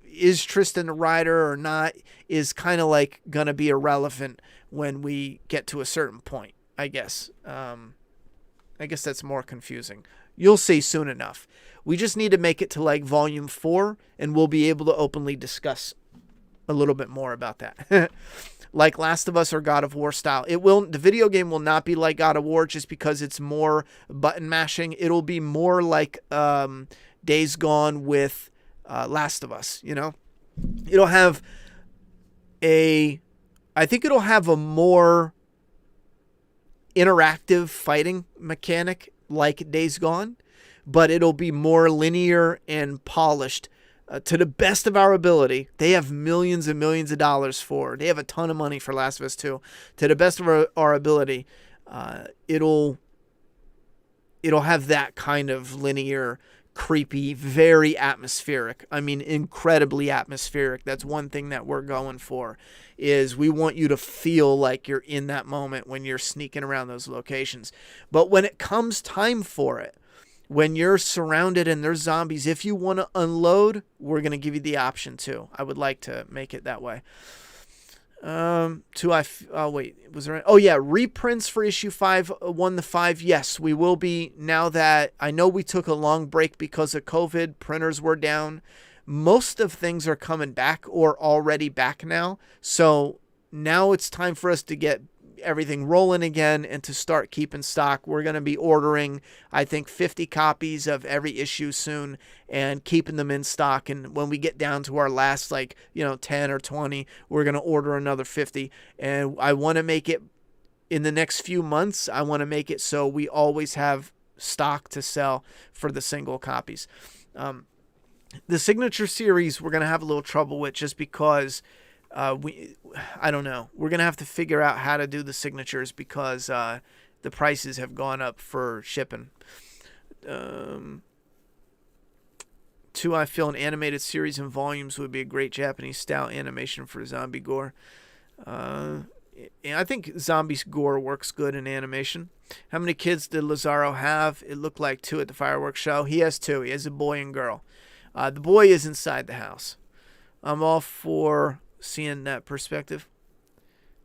is Tristan a writer or not is kind of like going to be irrelevant when we get to a certain point, I guess. I guess that's more confusing. You'll see soon enough. We just need to make it to like volume 4 and we'll be able to openly discuss a little bit more about that. Like Last of Us or God of War style. The video game will not be like God of War just because it's more button mashing. It'll be more like Days Gone with Last of Us, It'll have I think it'll have a more interactive fighting mechanic like Days Gone, but it'll be more linear and polished to the best of our ability. They have millions and millions of dollars for. They have a ton of money for Last of Us 2. To the best of our ability, it'll have that kind of linear, creepy, very atmospheric. I mean, incredibly atmospheric. That's one thing that we're going for, is we want you to feel like you're in that moment when you're sneaking around those locations. But when it comes time for it, when you're surrounded and there's zombies, if you want to unload, we're going to give you the option to. I would like to make it that way. Reprints for issue 5, 1 to 5. Yes, we will be, now that I know we took a long break because of COVID, printers were down. Most of things are coming back or already back now. So now it's time for us to get everything rolling again and to start keeping stock. We're going to be ordering, I think, 50 copies of every issue soon and keeping them in stock. And when we get down to our last 10 or 20, we're going to order another 50. And I want to make it, in the next few months, I want to make it so we always have stock to sell for the single copies. The signature series we're going to have a little trouble with, just because I don't know. We're going to have to figure out how to do the signatures because the prices have gone up for shipping. 2, I feel an animated series in volumes would be a great Japanese style animation for zombie gore. I think zombie gore works good in animation. How many kids did Lazaro have? It looked like 2 at the fireworks show. He has 2. He has a boy and girl. The boy is inside the house. I'm all for seeing that perspective.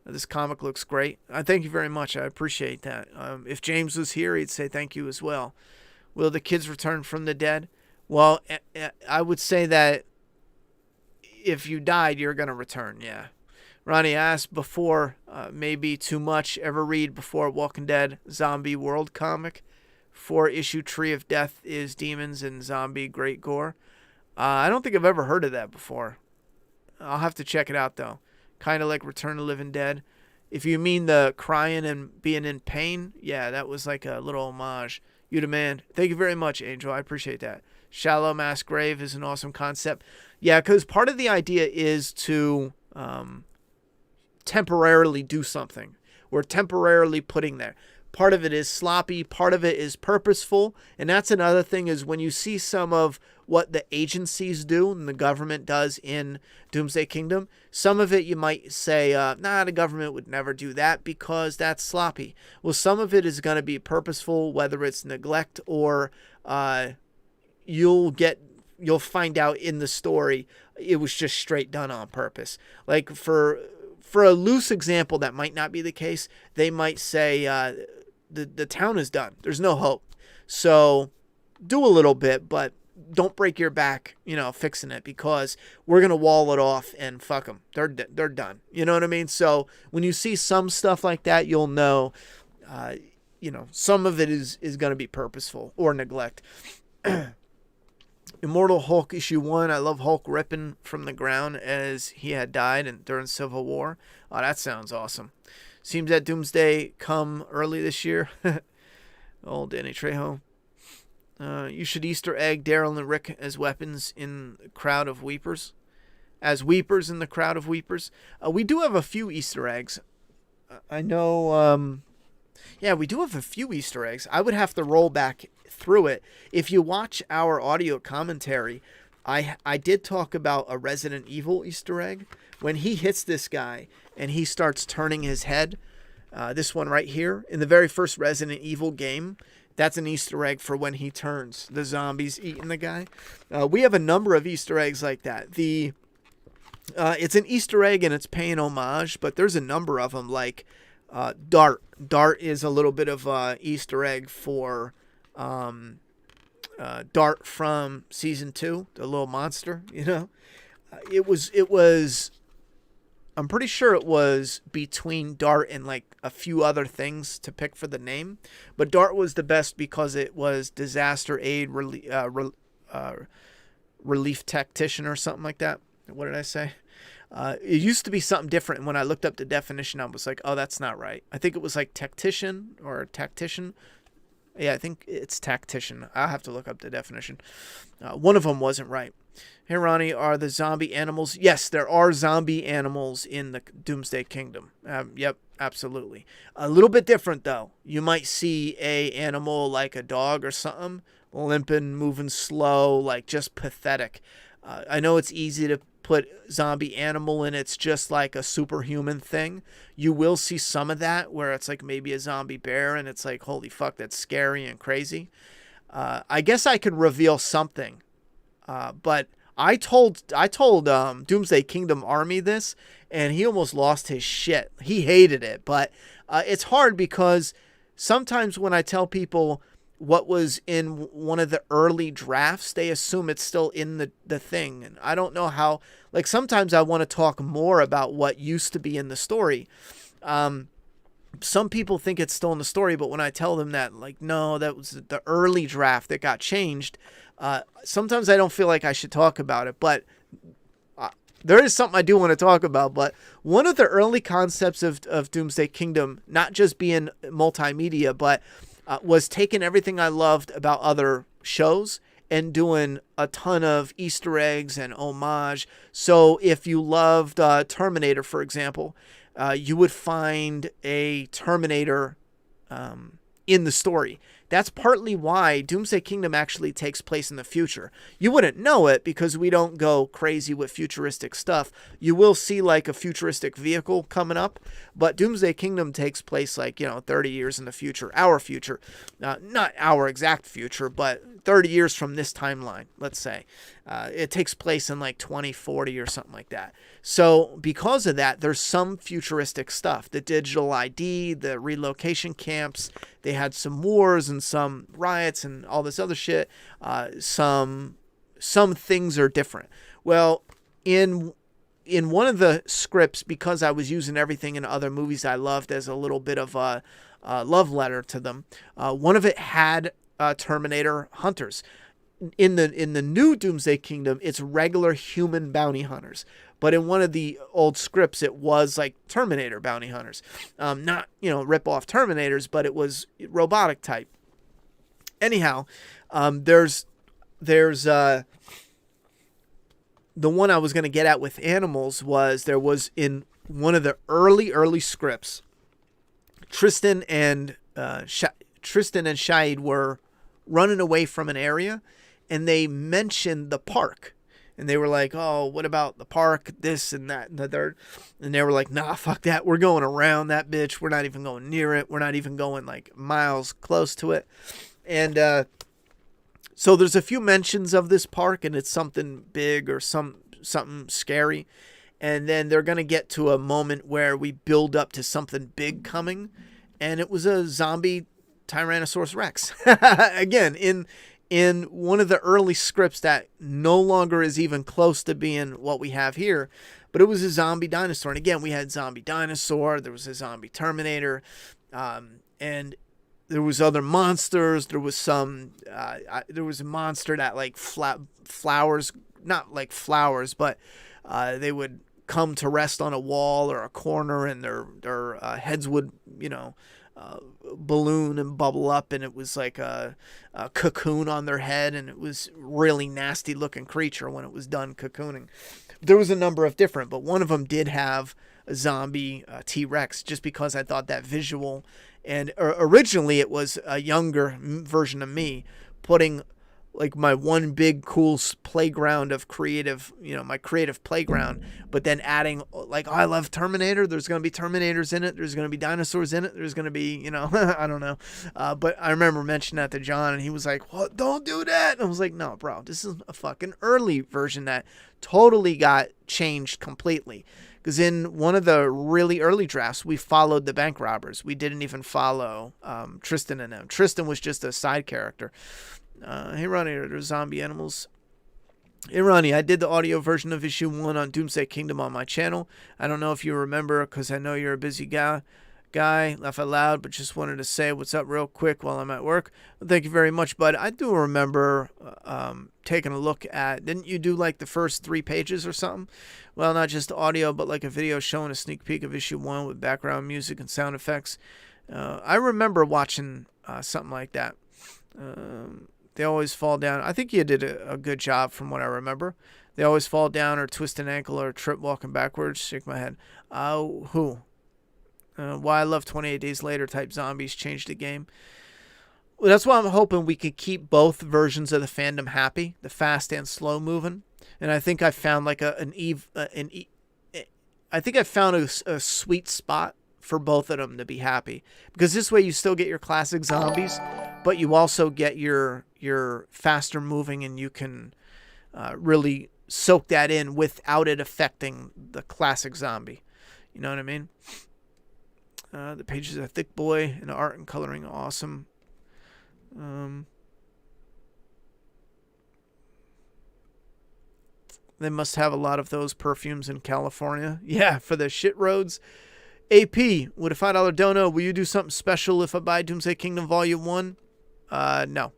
This comic looks great. I thank you very much. I appreciate that. If James was here, he'd say thank you as well. Will the kids return from the dead? Well, I would say that if you died, you're going to return, yeah. Ronnie asked before, maybe too much. Ever read before Walking Dead Zombie World comic? 4-issue Tree of Death is demons and zombie great gore. I don't think I've ever heard of that before. I'll have to check it out, though. Kind of like Return of the Living Dead. If you mean the crying and being in pain, yeah, that was like a little homage. You demand. Thank you very much, Angel. I appreciate that. Shallow mass grave is an awesome concept. Yeah, because part of the idea is to temporarily do something. We're temporarily putting there. Part of it is sloppy. Part of it is purposeful. And that's another thing, is when you see some of what the agencies do and the government does in Doomsday Kingdom, some of it you might say, the government would never do that because that's sloppy. Well, some of it is going to be purposeful, whether it's neglect or you'll find out in the story it was just straight done on purpose. Like for a loose example that might not be the case, they might say the town is done. There's no hope. So do a little bit, but don't break your back, fixing it, because we're going to wall it off and fuck them. They're done. You know what I mean? So when you see some stuff like that, you'll know, some of it is going to be purposeful or neglect. Immortal Hulk issue 1. I love Hulk ripping from the ground as he had died during Civil War. Oh, that sounds awesome. Seems that Doomsday come early this year. Old Danny Trejo. You should Easter egg Daryl and Rick as weapons in the crowd of weepers. As weepers in the crowd of weepers. We do have a few Easter eggs. I know... we do have a few Easter eggs. I would have to roll back through it. If you watch our audio commentary, I did talk about a Resident Evil Easter egg. When he hits this guy and he starts turning his head, this one right here, in the very first Resident Evil game, that's an Easter egg for when he turns. The zombies eating the guy. We have a number of Easter eggs like that. It's an Easter egg and it's paying homage, but there's a number of them, like Dart. Dart is a little bit of a Easter egg for Dart from season 2, the little monster. It was. I'm pretty sure it was between Dart and like a few other things to pick for the name, but Dart was the best because it was disaster aid relief tactician or something like that. What did I say? It used to be something different. And when I looked up the definition, I was like, oh, that's not right. I think it was like tactician or tactician. Yeah, I think it's tactician. I'll have to look up the definition. One of them wasn't right. Hey, Ronnie, are the zombie animals? Yes, there are zombie animals in the Doomsday Kingdom. Yep, absolutely. A little bit different, though. You might see a animal like a dog or something, limping, moving slow, like just pathetic. I know it's easy to put zombie animal and it's just like a superhuman thing. You will see some of that where it's like maybe a zombie bear and it's like, holy fuck, that's scary and crazy. I guess I could reveal something, but I told Doomsday Kingdom Army this, and he almost lost his shit. He hated it, but it's hard because sometimes when I tell people what was in one of the early drafts, they assume it's still in the thing, and I don't know how. Like sometimes I want to talk more about what used to be in the story. Some people think it's still in the story, but when I tell them that, like, no, that was the early draft that got changed, sometimes I don't feel like I should talk about it, but there is something I do want to talk about. But one of the early concepts of Doomsday Kingdom, not just being multimedia, but was taking everything I loved about other shows and doing a ton of Easter eggs and homage. So if you loved Terminator, for example, you would find a Terminator in the story. That's partly why Doomsday Kingdom actually takes place in the future. You wouldn't know it because we don't go crazy with futuristic stuff. You will see like a futuristic vehicle coming up, but Doomsday Kingdom takes place like, 30 years in the future, our future. Not our exact future, but 30 years from this timeline, let's say. It takes place in like 2040 or something like that. So because of that, there's some futuristic stuff. The digital ID, the relocation camps, they had some wars and some riots and all this other shit. Some things are different. Well, in one of the scripts, because I was using everything in other movies I loved as a little bit of a love letter to them, one of it had Terminator hunters. In the new Doomsday Kingdom, it's regular human bounty hunters. But in one of the old scripts, it was like Terminator bounty hunters. Not, rip-off Terminators, but it was robotic type. Anyhow, there's the one I was going to get at with animals was there was in one of the early scripts, Tristan and Shahid were running away from an area, and they mentioned the park. And they were like, oh, what about the park, this and that and the third? And they were like, nah, fuck that. We're going around that bitch. We're not even going near it. We're not even going like miles close to it. And so there's a few mentions of this park, and it's something big or something scary. And then they're going to get to a moment where we build up to something big coming. And it was a zombie Tyrannosaurus Rex. Again, in one of the early scripts that no longer is even close to being what we have here, but it was a zombie dinosaur. And again, we had zombie dinosaur, there was a zombie Terminator, and there was other monsters. There was there was a monster that like flowers, not like flowers, but they would come to rest on a wall or a corner, and their heads would, balloon and bubble up, and it was like a cocoon on their head, and it was really nasty looking creature when it was done cocooning. There was a number of different, but one of them did have a zombie T-Rex, just because I thought that visual, and originally it was a younger version of me putting like my one big cool playground of creative, my creative playground, but then adding like, oh, I love Terminator. There's going to be Terminators in it. There's going to be dinosaurs in it. There's going to be, I don't know. But I remember mentioning that to John, and he was like, what? Don't do that. And I was like, no, bro, this is a fucking early version that totally got changed completely. Because in one of the really early drafts, we followed the bank robbers. We didn't even follow Tristan and them. Tristan was just a side character. Hey, Ronnie, are there zombie animals? Hey, Ronnie, I did the audio version of issue 1 on Doomsday Kingdom on my channel. I don't know if you remember, because I know you're a busy guy. Laugh out loud, but just wanted to say what's up real quick while I'm at work. Well, thank you very much, bud. I do remember taking a look at, didn't you do like the first 3 pages or something? Well, not just audio, but like a video showing a sneak peek of issue 1 with background music and sound effects. I remember watching something like that. They always fall down. I think you did a good job from what I remember. They always fall down or twist an ankle or trip walking backwards. Shake my head. Who? Why I love 28 Days Later type zombies changed the game. Well, that's why I'm hoping we could keep both versions of the fandom happy, the fast and slow moving. And I think I found like I think I found a sweet spot for both of them to be happy, because this way you still get your classic zombies, but you also get your faster moving, and you can really soak that in without it affecting the classic zombie. You know what I mean? The pages are thick, boy, and the art and coloring awesome. They must have a lot of those perfumes in California. Yeah, for the shit roads. AP, with a $5 dono, will you do something special if I buy Doomsday Kingdom Volume 1? No.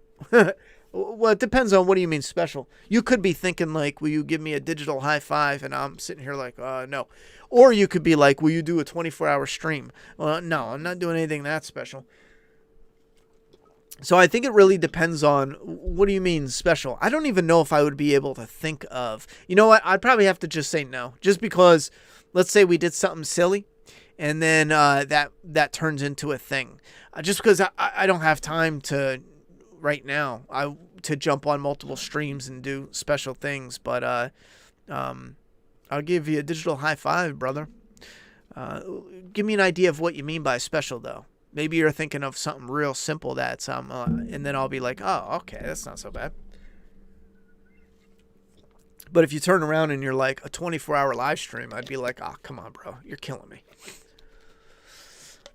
Well, it depends on what do you mean special. You could be thinking like, will you give me a digital high five? And I'm sitting here like, no. Or you could be like, will you do a 24-hour stream? Well, no, I'm not doing anything that special. So I think it really depends on, what do you mean special? I don't even know if I would be able to think of. You know what? I'd probably have to just say no. Just because, let's say we did something silly, and then that turns into a thing. Just because I don't have time to, right now, to jump on multiple streams and do special things. But I'll give you a digital high five, brother. Give me an idea of what you mean by special, though. Maybe you're thinking of something real simple that's and then I'll be like, oh, okay, that's not so bad. But if you turn around and you're like a 24-hour live stream, I'd be like, oh, come on, bro, you're killing me.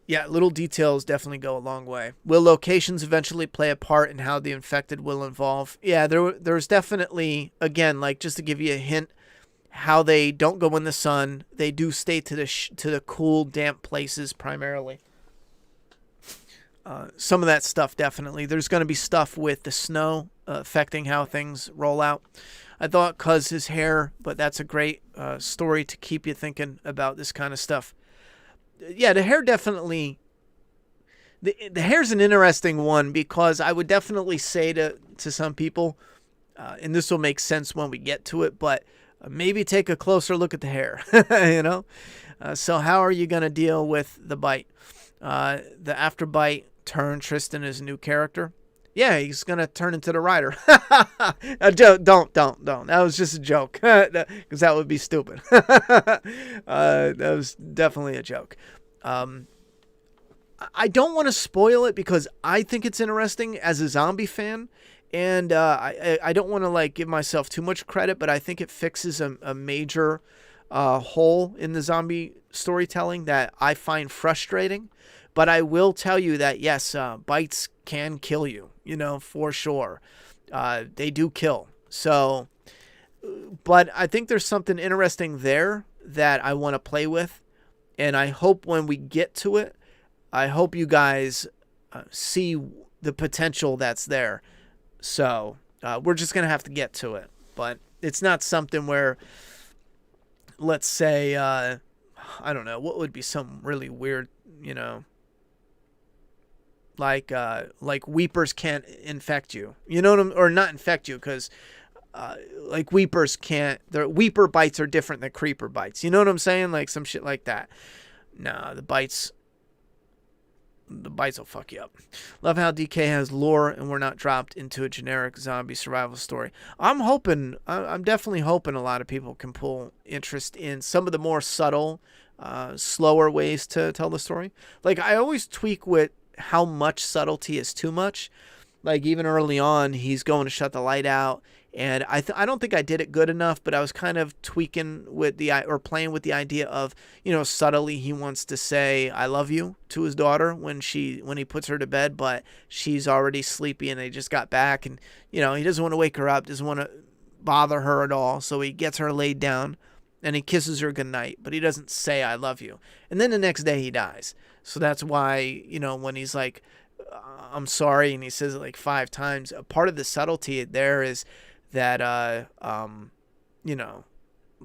Yeah, little details definitely go a long way. Will locations eventually play a part in how the infected will evolve? Yeah, there's definitely, again, like just to give you a hint, how they don't go in the sun. They do stay to the cool, damp places primarily. Some of that stuff, definitely. There's going to be stuff with the snow affecting how things roll out. I thought cuz his hair, but that's a great story to keep you thinking about this kind of stuff. Yeah, the hair definitely... The hair's an interesting one, because I would definitely say to some people, and this will make sense when we get to it, but maybe take a closer look at the hair, you know? So how are you going to deal with the bite? The after bite turn Tristan is a new character. Yeah, he's going to turn into the rider. Don't. That was just a joke, because that would be stupid. That was definitely a joke. I don't want to spoil it, because I think it's interesting as a zombie fan. And I don't want to like give myself too much credit, but I think it fixes a major hole in the zombie storytelling that I find frustrating. But I will tell you that, yes, bites can kill you, for sure. They do kill. So, but I think there's something interesting there that I want to play with. And I hope when we get to it, I hope you guys see the potential that's there. So we're just going to have to get to it. But it's not something where, let's say, I don't know, what would be some really weird, like weepers can't infect you. You know what I'm, or not infect you, because like weepers can't, the weeper bites are different than creeper bites. You know what I'm saying? Like some shit like that. Nah, the bites will fuck you up. Love how DK has lore and we're not dropped into a generic zombie survival story. I'm definitely hoping a lot of people can pull interest in some of the more subtle, slower ways to tell the story. Like, I always tweak with how much subtlety is too much. Like, even early on, he's going to shut the light out, and I don't think I did it good enough, but I was kind of tweaking with or playing with the idea of, subtly he wants to say I love you to his daughter when he puts her to bed, but she's already sleepy and they just got back, and he doesn't want to wake her up, doesn't want to bother her at all, so he gets her laid down and he kisses her goodnight, but he doesn't say I love you. And then the next day he dies. So that's why, when he's like, I'm sorry, and he says it like 5 times, a part of the subtlety there is that,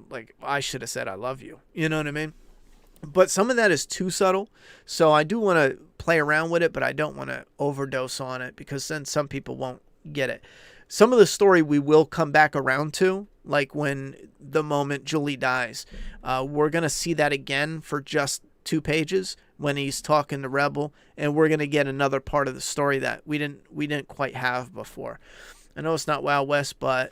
like, I should have said I love you. You know what I mean? But some of that is too subtle. So I do want to play around with it, but I don't want to overdose on it, because then some people get it. Some of the story we will come back around to, like when the moment Julie dies. We're going to see that again for just 2 pages when he's talking to Rebel, and we're going to get another part of the story that we didn't quite have before. I know it's not Wild West, but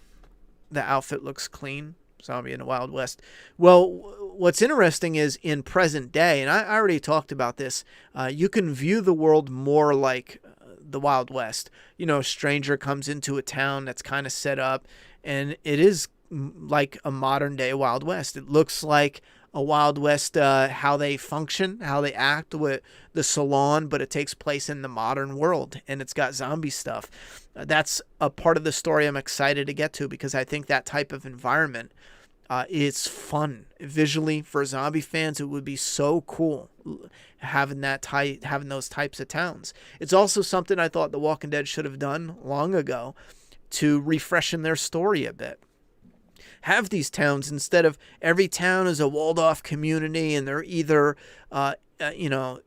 the outfit looks clean. Zombie in the Wild West. Well, what's interesting is in present day, and I already talked about this, you can view the world more like the Wild West. You know, a stranger comes into a town that's kind of set up, and it is like a modern day Wild West. It looks like a Wild West, how they function, how they act with the salon, but it takes place in the modern world, and it's got zombie stuff. That's a part of the story I'm excited to get to, because I think that type of environment is fun visually for zombie fans. It would be so cool having those types of towns. It's also something I thought The Walking Dead should have done long ago to refreshen their story a bit. Have these towns, instead of every town is a walled off community and they're either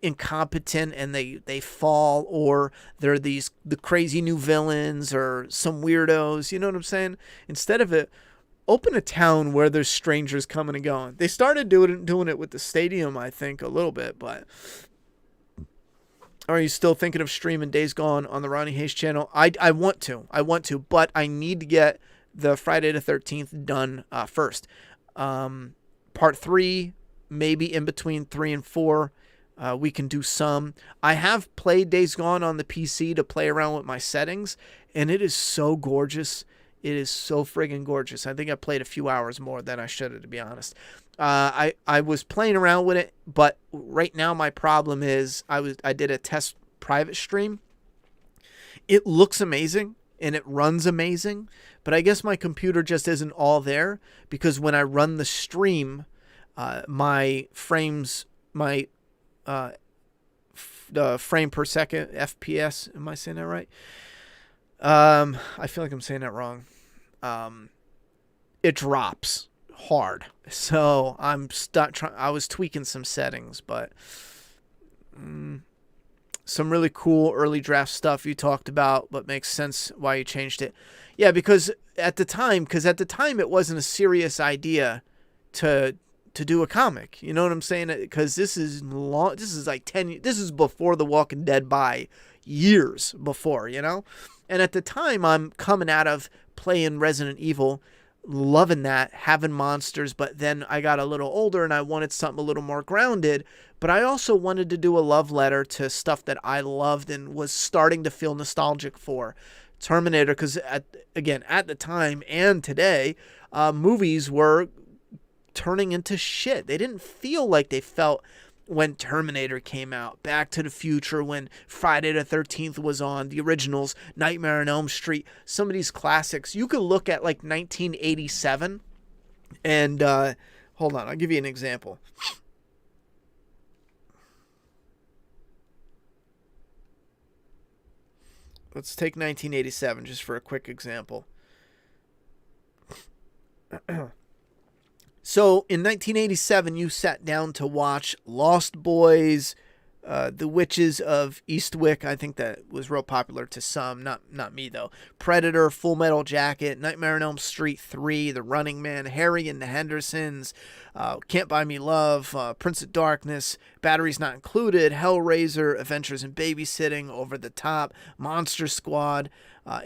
incompetent and they fall, or they're the crazy new villains or some weirdos, you know what I'm saying? Instead of it, open a town where there's strangers coming and going. They started doing it with the stadium, I think, a little bit, but are you still thinking of streaming Days Gone on the Ronnie Hayes channel? I want to, but I need to get the Friday the 13th done first. Part 3, maybe in between 3 and 4, we can do some. I have played Days Gone on the PC to play around with my settings, and it is so gorgeous. It is so friggin' gorgeous. I think I played a few hours more than I should have, to be honest. I was playing around with it, but right now my problem is I did a test private stream. It looks amazing and it runs amazing, but I guess my computer just isn't all there, because when I run the stream, my frames, the frame per second, FPS, am I saying that right? I feel like I'm saying that wrong. It drops hard. So I'm I was tweaking some settings, but some really cool early draft stuff you talked about, but makes sense why you changed it. Yeah, because at the time it wasn't a serious idea to do a comic. You know what I'm saying? Because this is long. This is like 10. This is before The Walking Dead by years before, you know? And at the time, I'm coming out of playing Resident Evil, loving that, having monsters, but then I got a little older and I wanted something a little more grounded, but I also wanted to do a love letter to stuff that I loved and was starting to feel nostalgic for. Terminator, because at the time and today, movies were turning into shit. They didn't feel like they felt when Terminator came out, Back to the Future, when Friday the 13th was on, the originals, Nightmare on Elm Street, some of these classics. You could look at like 1987 and, hold on, I'll give you an example. Let's take 1987 just for a quick example. So in 1987, you sat down to watch Lost Boys, The Witches of Eastwick. I think that was real popular to some, not me though. Predator, Full Metal Jacket, Nightmare on Elm Street 3, The Running Man, Harry and the Hendersons, Can't Buy Me Love, Prince of Darkness, Batteries Not Included, Hellraiser, Adventures in Babysitting, Over the Top, Monster Squad,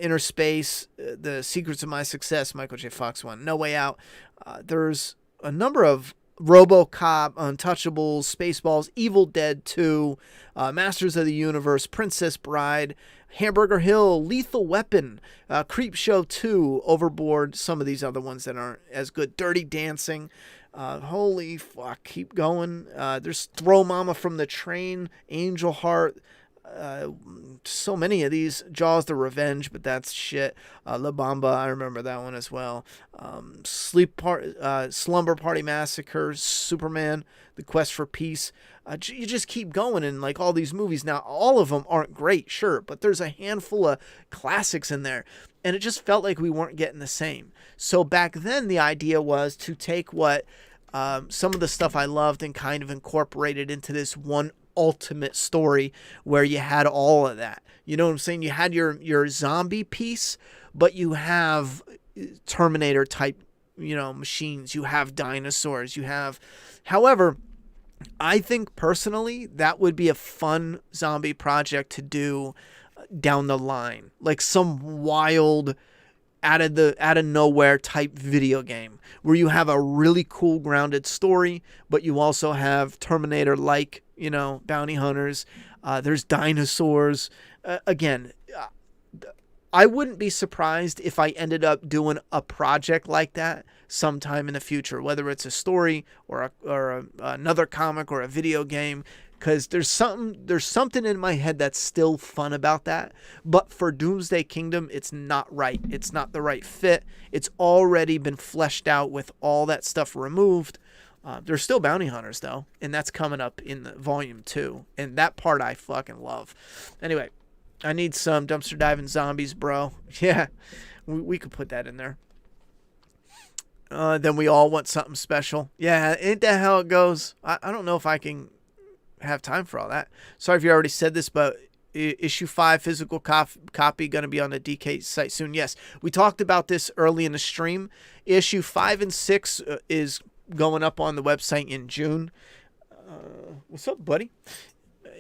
Inner Space, The Secrets of My Success, Michael J. Fox one, No Way Out. There's a number of RoboCop, Untouchables, Spaceballs, Evil Dead 2, Masters of the Universe, Princess Bride, Hamburger Hill, Lethal Weapon, Creepshow 2, Overboard, some of these other ones that aren't as good, Dirty Dancing, holy fuck, keep going. There's Throw Mama from the Train, Angel Heart, so many of these. Jaws the Revenge, but that's shit. La Bamba, I remember that one as well. Slumber Party Massacre, Superman, The Quest for Peace. You just keep going, and like all these movies now, all of them aren't great, sure, but there's a handful of classics in there, and it just felt like we weren't getting the same. So back then, the idea was to take what some of the stuff I loved and kind of incorporate it into this one ultimate story where you had all of that. You know what I'm saying? You had your zombie piece, but you have Terminator type, machines. You have dinosaurs. However, I think personally that would be a fun zombie project to do down the line, like some wild out of nowhere type video game where you have a really cool grounded story, but you also have Terminator like, bounty hunters. There's dinosaurs. Again, I wouldn't be surprised if I ended up doing a project like that sometime in the future, whether it's a story or another comic or a video game, because there's something in my head that's still fun about that. But for Doomsday Kingdom, it's not right. It's not the right fit. It's already been fleshed out with all that stuff removed. There's still bounty hunters though, and that's coming up in the volume 2, and that part I fucking love. Anyway, I need some dumpster diving zombies, bro. Yeah, we could put that in there. Then we all want something special. Yeah, ain't that how it goes? I don't know if I can have time for all that. Sorry if you already said this, but issue 5 physical copy going to be on the DK site soon. Yes, we talked about this early in the stream. Issue 5 and 6 is going up on the website in June. What's up, buddy?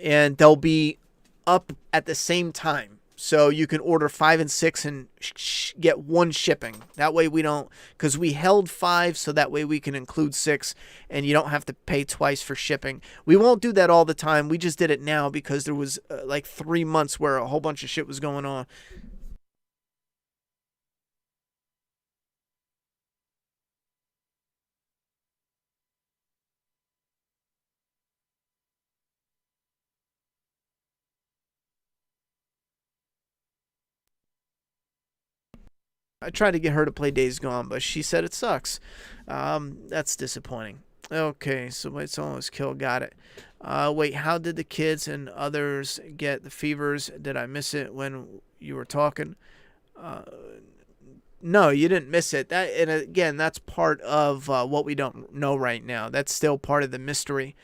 And they'll be up at the same time. So you can order 5 and 6 and get one shipping. That way we don't, because we held 5, so that way we can include 6 and you don't have to pay twice for shipping. We won't do that all the time. We just did it now because there was like 3 months where a whole bunch of shit was going on. I tried to get her to play Days Gone, but she said it sucks. That's disappointing. Okay, so wait, someone was killed. Got it. Wait, how did the kids and others get the fevers? Did I miss it when you were talking? No, you didn't miss it. That, and again, that's part of what we don't know right now. That's still part of the mystery.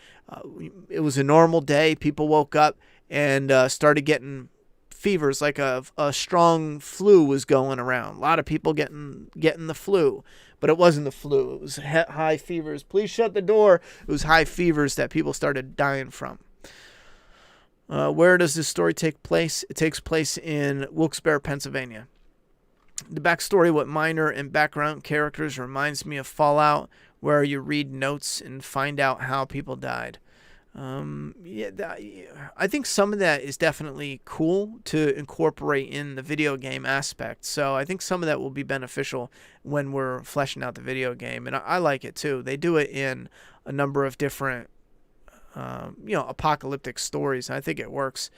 It was a normal day. People woke up and started getting fevers, like a strong flu was going around. A lot of people getting the flu, but it wasn't the flu. It was high fevers. Please shut the door. It was high fevers that people started dying from. Where does this story take place? It takes place in Wilkes-Barre, Pennsylvania. The backstory, what minor and background characters, reminds me of Fallout, where you read notes and find out how people died. I think some of that is definitely cool to incorporate in the video game aspect. So I think some of that will be beneficial when we're fleshing out the video game. And I like it too. They do it in a number of different, apocalyptic stories. I think it works.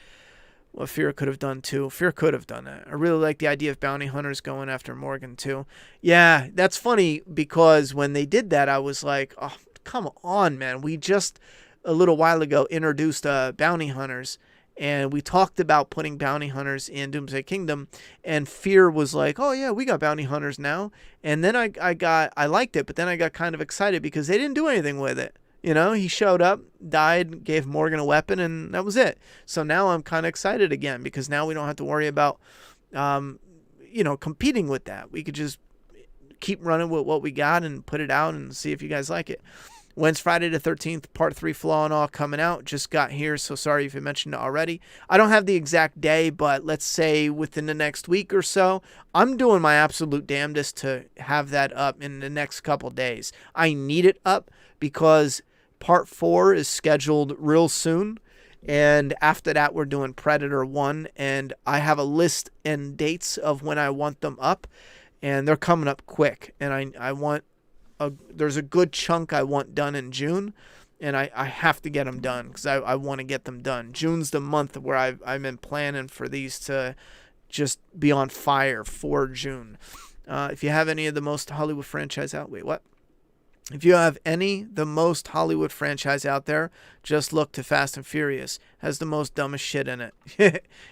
What Fear could have done too. Fear could have done that. I really like the idea of bounty hunters going after Morgan too. Yeah, that's funny because when they did that, I was like, oh, come on, man. We just a little while ago introduced bounty hunters, and we talked about putting bounty hunters in Doomsday Kingdom, and Fear was like, oh yeah, we got bounty hunters now. And then I liked it, but then I got kind of excited because they didn't do anything with it. He showed up, died, gave Morgan a weapon, and that was it. So now I'm kind of excited again because now we don't have to worry about competing with that. We could just keep running with what we got and put it out and see if you guys like it. When's Friday the 13th, Part 3 Flaw and All coming out? Just got here, so sorry if you mentioned it already. I don't have the exact day, but let's say within the next week or so. I'm doing my absolute damnedest to have that up in the next couple days. I need it up because Part 4 is scheduled real soon, and after that we're doing Predator 1, and I have a list and dates of when I want them up, and they're coming up quick, and I want... there's a good chunk I want done in June, and I have to get them done because I want to get them done. June's the month where I've been planning for these to just be on fire for June. If you have any of the most Hollywood franchise out, wait, what? If you have the most Hollywood franchise out there, just look to Fast and Furious. Has the most dumbest shit in it.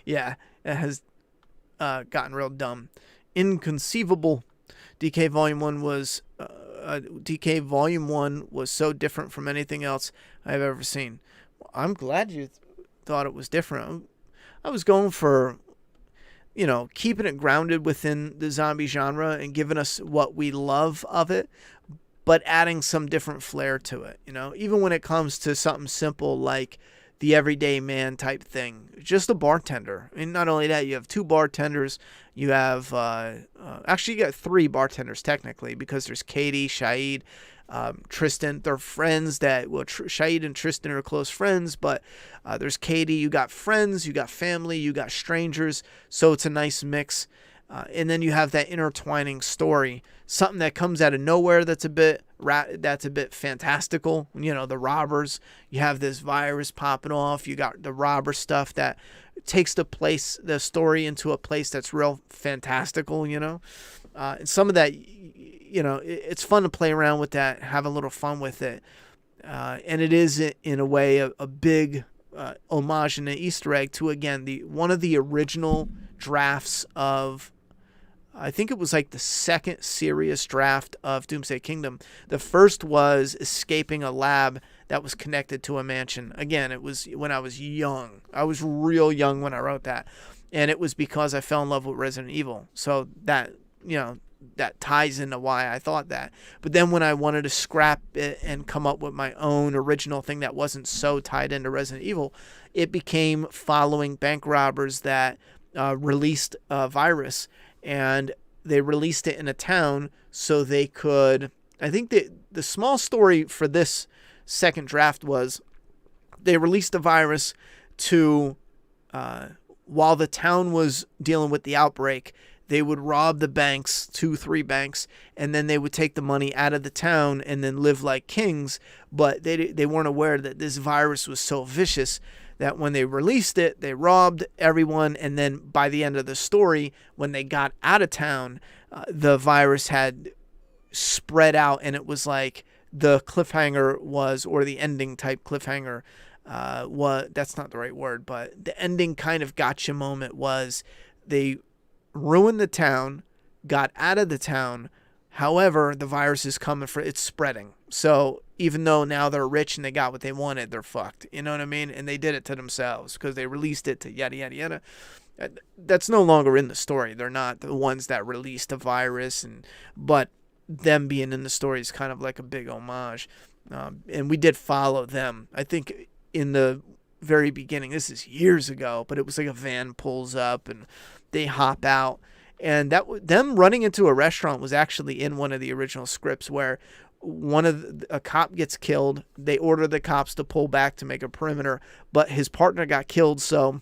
Yeah, it has gotten real dumb. Inconceivable. DK Volume 1 was so different from anything else I've ever seen. I'm glad you thought it was different. I was going for keeping it grounded within the zombie genre and giving us what we love of it, but adding some different flair to it. Even when it comes to something simple like the everyday man type thing, just a bartender. And not only that, you have 2 bartenders. You have actually you got 3 bartenders technically, because there's Katie, Shaid, Tristan. They're friends Shaid and Tristan are close friends, but there's Katie. You got friends, you got family, you got strangers. So it's a nice mix. And then you have that intertwining story, something that comes out of nowhere that's a bit fantastical. The robbers. You have this virus popping off. You got the robber stuff that takes the story into a place that's real fantastical. And some of that, it's fun to play around with that, have a little fun with it, and it is in a way a big homage and an Easter egg to, again, one of the original drafts of. I think it was like the second serious draft of Doomsday Kingdom. The first was escaping a lab that was connected to a mansion. Again, it was when I was young. I was real young when I wrote that. And it was because I fell in love with Resident Evil. So that ties into why I thought that. But then when I wanted to scrap it and come up with my own original thing that wasn't so tied into Resident Evil, it became following bank robbers that released a virus. And they released it in a town so they could. I think the small story for this second draft was they released a virus to, while the town was dealing with the outbreak, they would rob the banks, 2-3 banks, and then they would take the money out of the town and then live like kings. But they weren't aware that this virus was so vicious that when they released it, they robbed everyone, and then by the end of the story, when they got out of town, the virus had spread out, and it was like the cliffhanger was, or the ending type cliffhanger that's not the right word, but the ending kind of gotcha moment was they ruined the town, got out of the town. However, the virus is coming it's spreading. So even though now they're rich and they got what they wanted, they're fucked. You know what I mean? And they did it to themselves because they released it to yada, yada, yada. That's no longer in the story. They're not the ones that released the virus, but them being in the story is kind of like a big homage. And we did follow them. I think in the very beginning, this is years ago, but it was like a van pulls up and they hop out. And them running into a restaurant was actually in one of the original scripts, where a cop gets killed. They order the cops to pull back to make a perimeter, but his partner got killed, so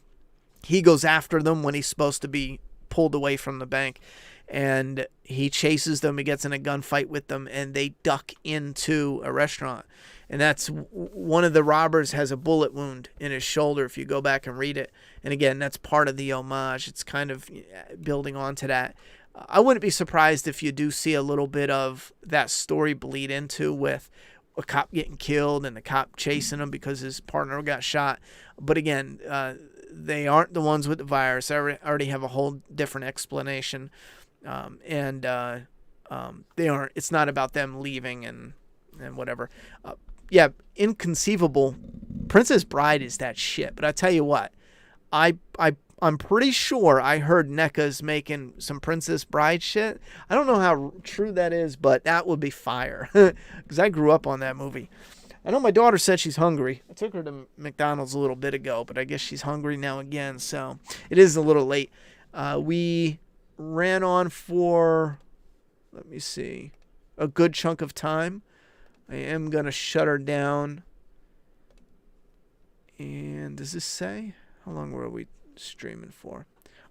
he goes after them when he's supposed to be pulled away from the bank, and he chases them. He gets in a gunfight with them, and they duck into a restaurant. And that's one of the robbers has a bullet wound in his shoulder, if you go back and read it. And again, that's part of the homage. It's kind of building onto that. I wouldn't be surprised if you do see a little bit of that story bleed into with a cop getting killed and the cop chasing him because his partner got shot. But again, they aren't the ones with the virus. I already have a whole different explanation. They aren't. It's not about them leaving and whatever. Yeah, Inconceivable. Princess Bride is that shit. But I tell you what, I'm pretty sure I heard NECA's making some Princess Bride shit. I don't know how true that is, but that would be fire. Because I grew up on that movie. I know my daughter said she's hungry. I took her to McDonald's a little bit ago, but I guess she's hungry now again. So it is a little late. We ran on for, let me see, a good chunk of time. I am going to shut her down. And does this say? How long were we streaming for?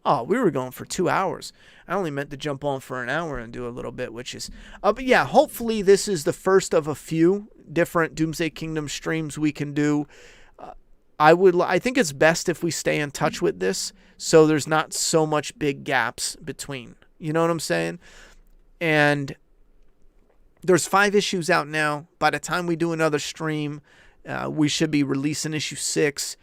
Oh, we were going for 2 hours. I only meant to jump on for an hour and do a little bit, which is... but yeah, hopefully this is the first of a few different Doomsday Kingdom streams we can do. I think it's best if we stay in touch with this, so there's not so much big gaps between. You know what I'm saying? And there's 5 issues out now. By the time we do another stream, we should be releasing issue 6.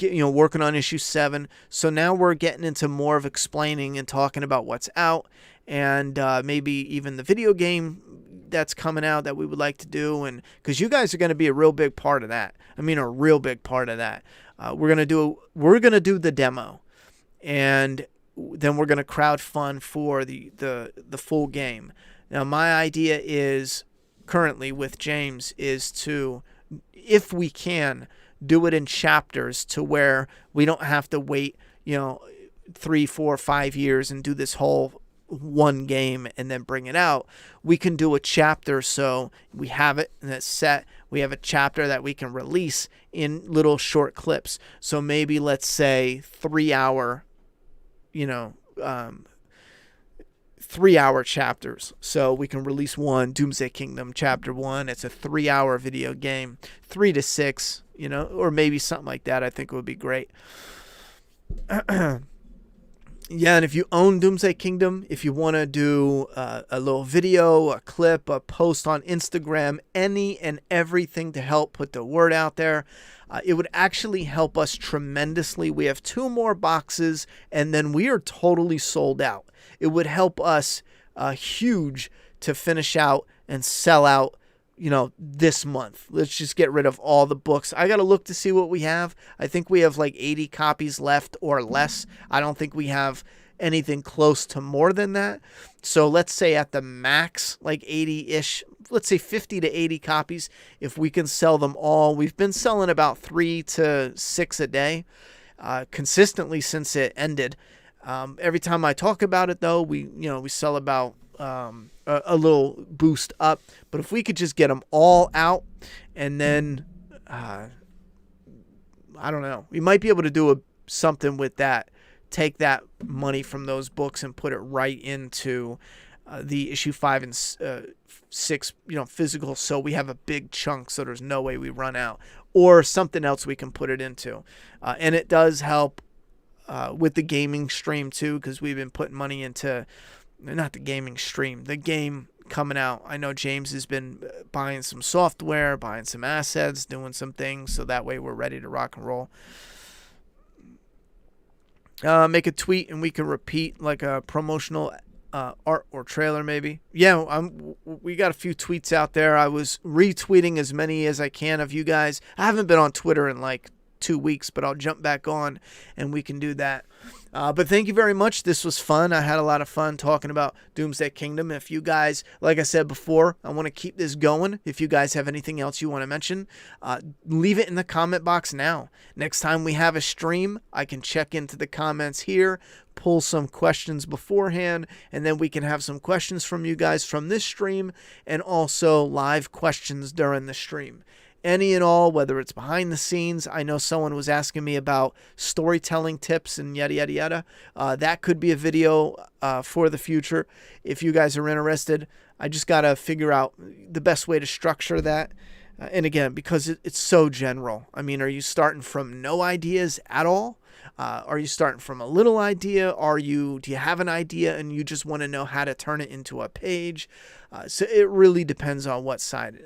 Working on issue 7. So now we're getting into more of explaining and talking about what's out, and maybe even the video game that's coming out that we would like to do, and because you guys are going to be a real big part of that. I mean, a real big part of that. We're gonna do the demo, and then we're going to crowdfund for the full game. Now, my idea is currently with James is to, if we can, do it in chapters to where we don't have to wait, 3, 4, 5 years and do this whole one game and then bring it out. We can do a chapter so we have it and it's set. We have a chapter that we can release in little short clips. So maybe let's say 3-hour, 3-hour chapters. So we can release one, Doomsday Kingdom Chapter 1. It's a 3-hour video game, 3 to 6, or maybe something like that. I think it would be great. Yeah, and if you own Doomsday Kingdom, if you want to do a little video, a clip, a post on Instagram, any and everything to help put the word out there, it would actually help us tremendously. We have 2 more boxes, and then we are totally sold out. It would help us huge to finish out and sell out, this month. Let's just get rid of all the books. I got to look to see what we have. I think we have like 80 copies left or less. I don't think we have anything close to more than that. So let's say at the max, like 80-ish, let's say 50 to 80 copies. If we can sell them all, we've been selling about 3 to 6 a day consistently since it ended. Every time I talk about it, though, we sell about a little boost up. But if we could just get them all out, and then I don't know, we might be able to do something with that. Take that money from those books and put it right into the issue 5 and 6, physical. So we have a big chunk, so there's no way we run out, or something else we can put it into. And it does help with the gaming stream too, because we've been putting money into, not the gaming stream, the game coming out. I know James has been buying some software, buying some assets, doing some things, so that way we're ready to rock and roll. Make a tweet and we can repeat like a promotional art or trailer maybe. Yeah, we got a few tweets out there. I was retweeting as many as I can of you guys. I haven't been on Twitter in like 2 weeks, but I'll jump back on and we can do that. But thank you very much. This was fun. I had a lot of fun talking about Doomsday Kingdom. If you guys, like I said before, I want to keep this going. If you guys have anything else you want to mention, leave it in the comment box now. Next time we have a stream, I can check into the comments here, pull some questions beforehand, and then we can have some questions from you guys from this stream and also live questions during the stream. Any and all, whether it's behind the scenes. I know someone was asking me about storytelling tips and yada, yada, yada. That could be a video for the future if you guys are interested. I just got to figure out the best way to structure that. And again, because it's so general. I mean, are you starting from no ideas at all? Are you starting from a little idea? Do you have an idea and you just want to know how to turn it into a page? So it really depends on what side,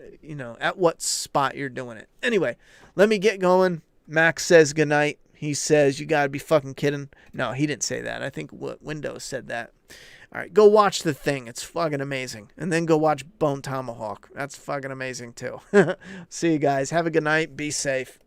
at what spot you're doing it. Anyway, let me get going. Max says goodnight. He says, you got to be fucking kidding. No, he didn't say that. I think Windows said that. All right, go watch The Thing. It's fucking amazing. And then go watch Bone Tomahawk. That's fucking amazing too. See you guys. Have a good night. Be safe.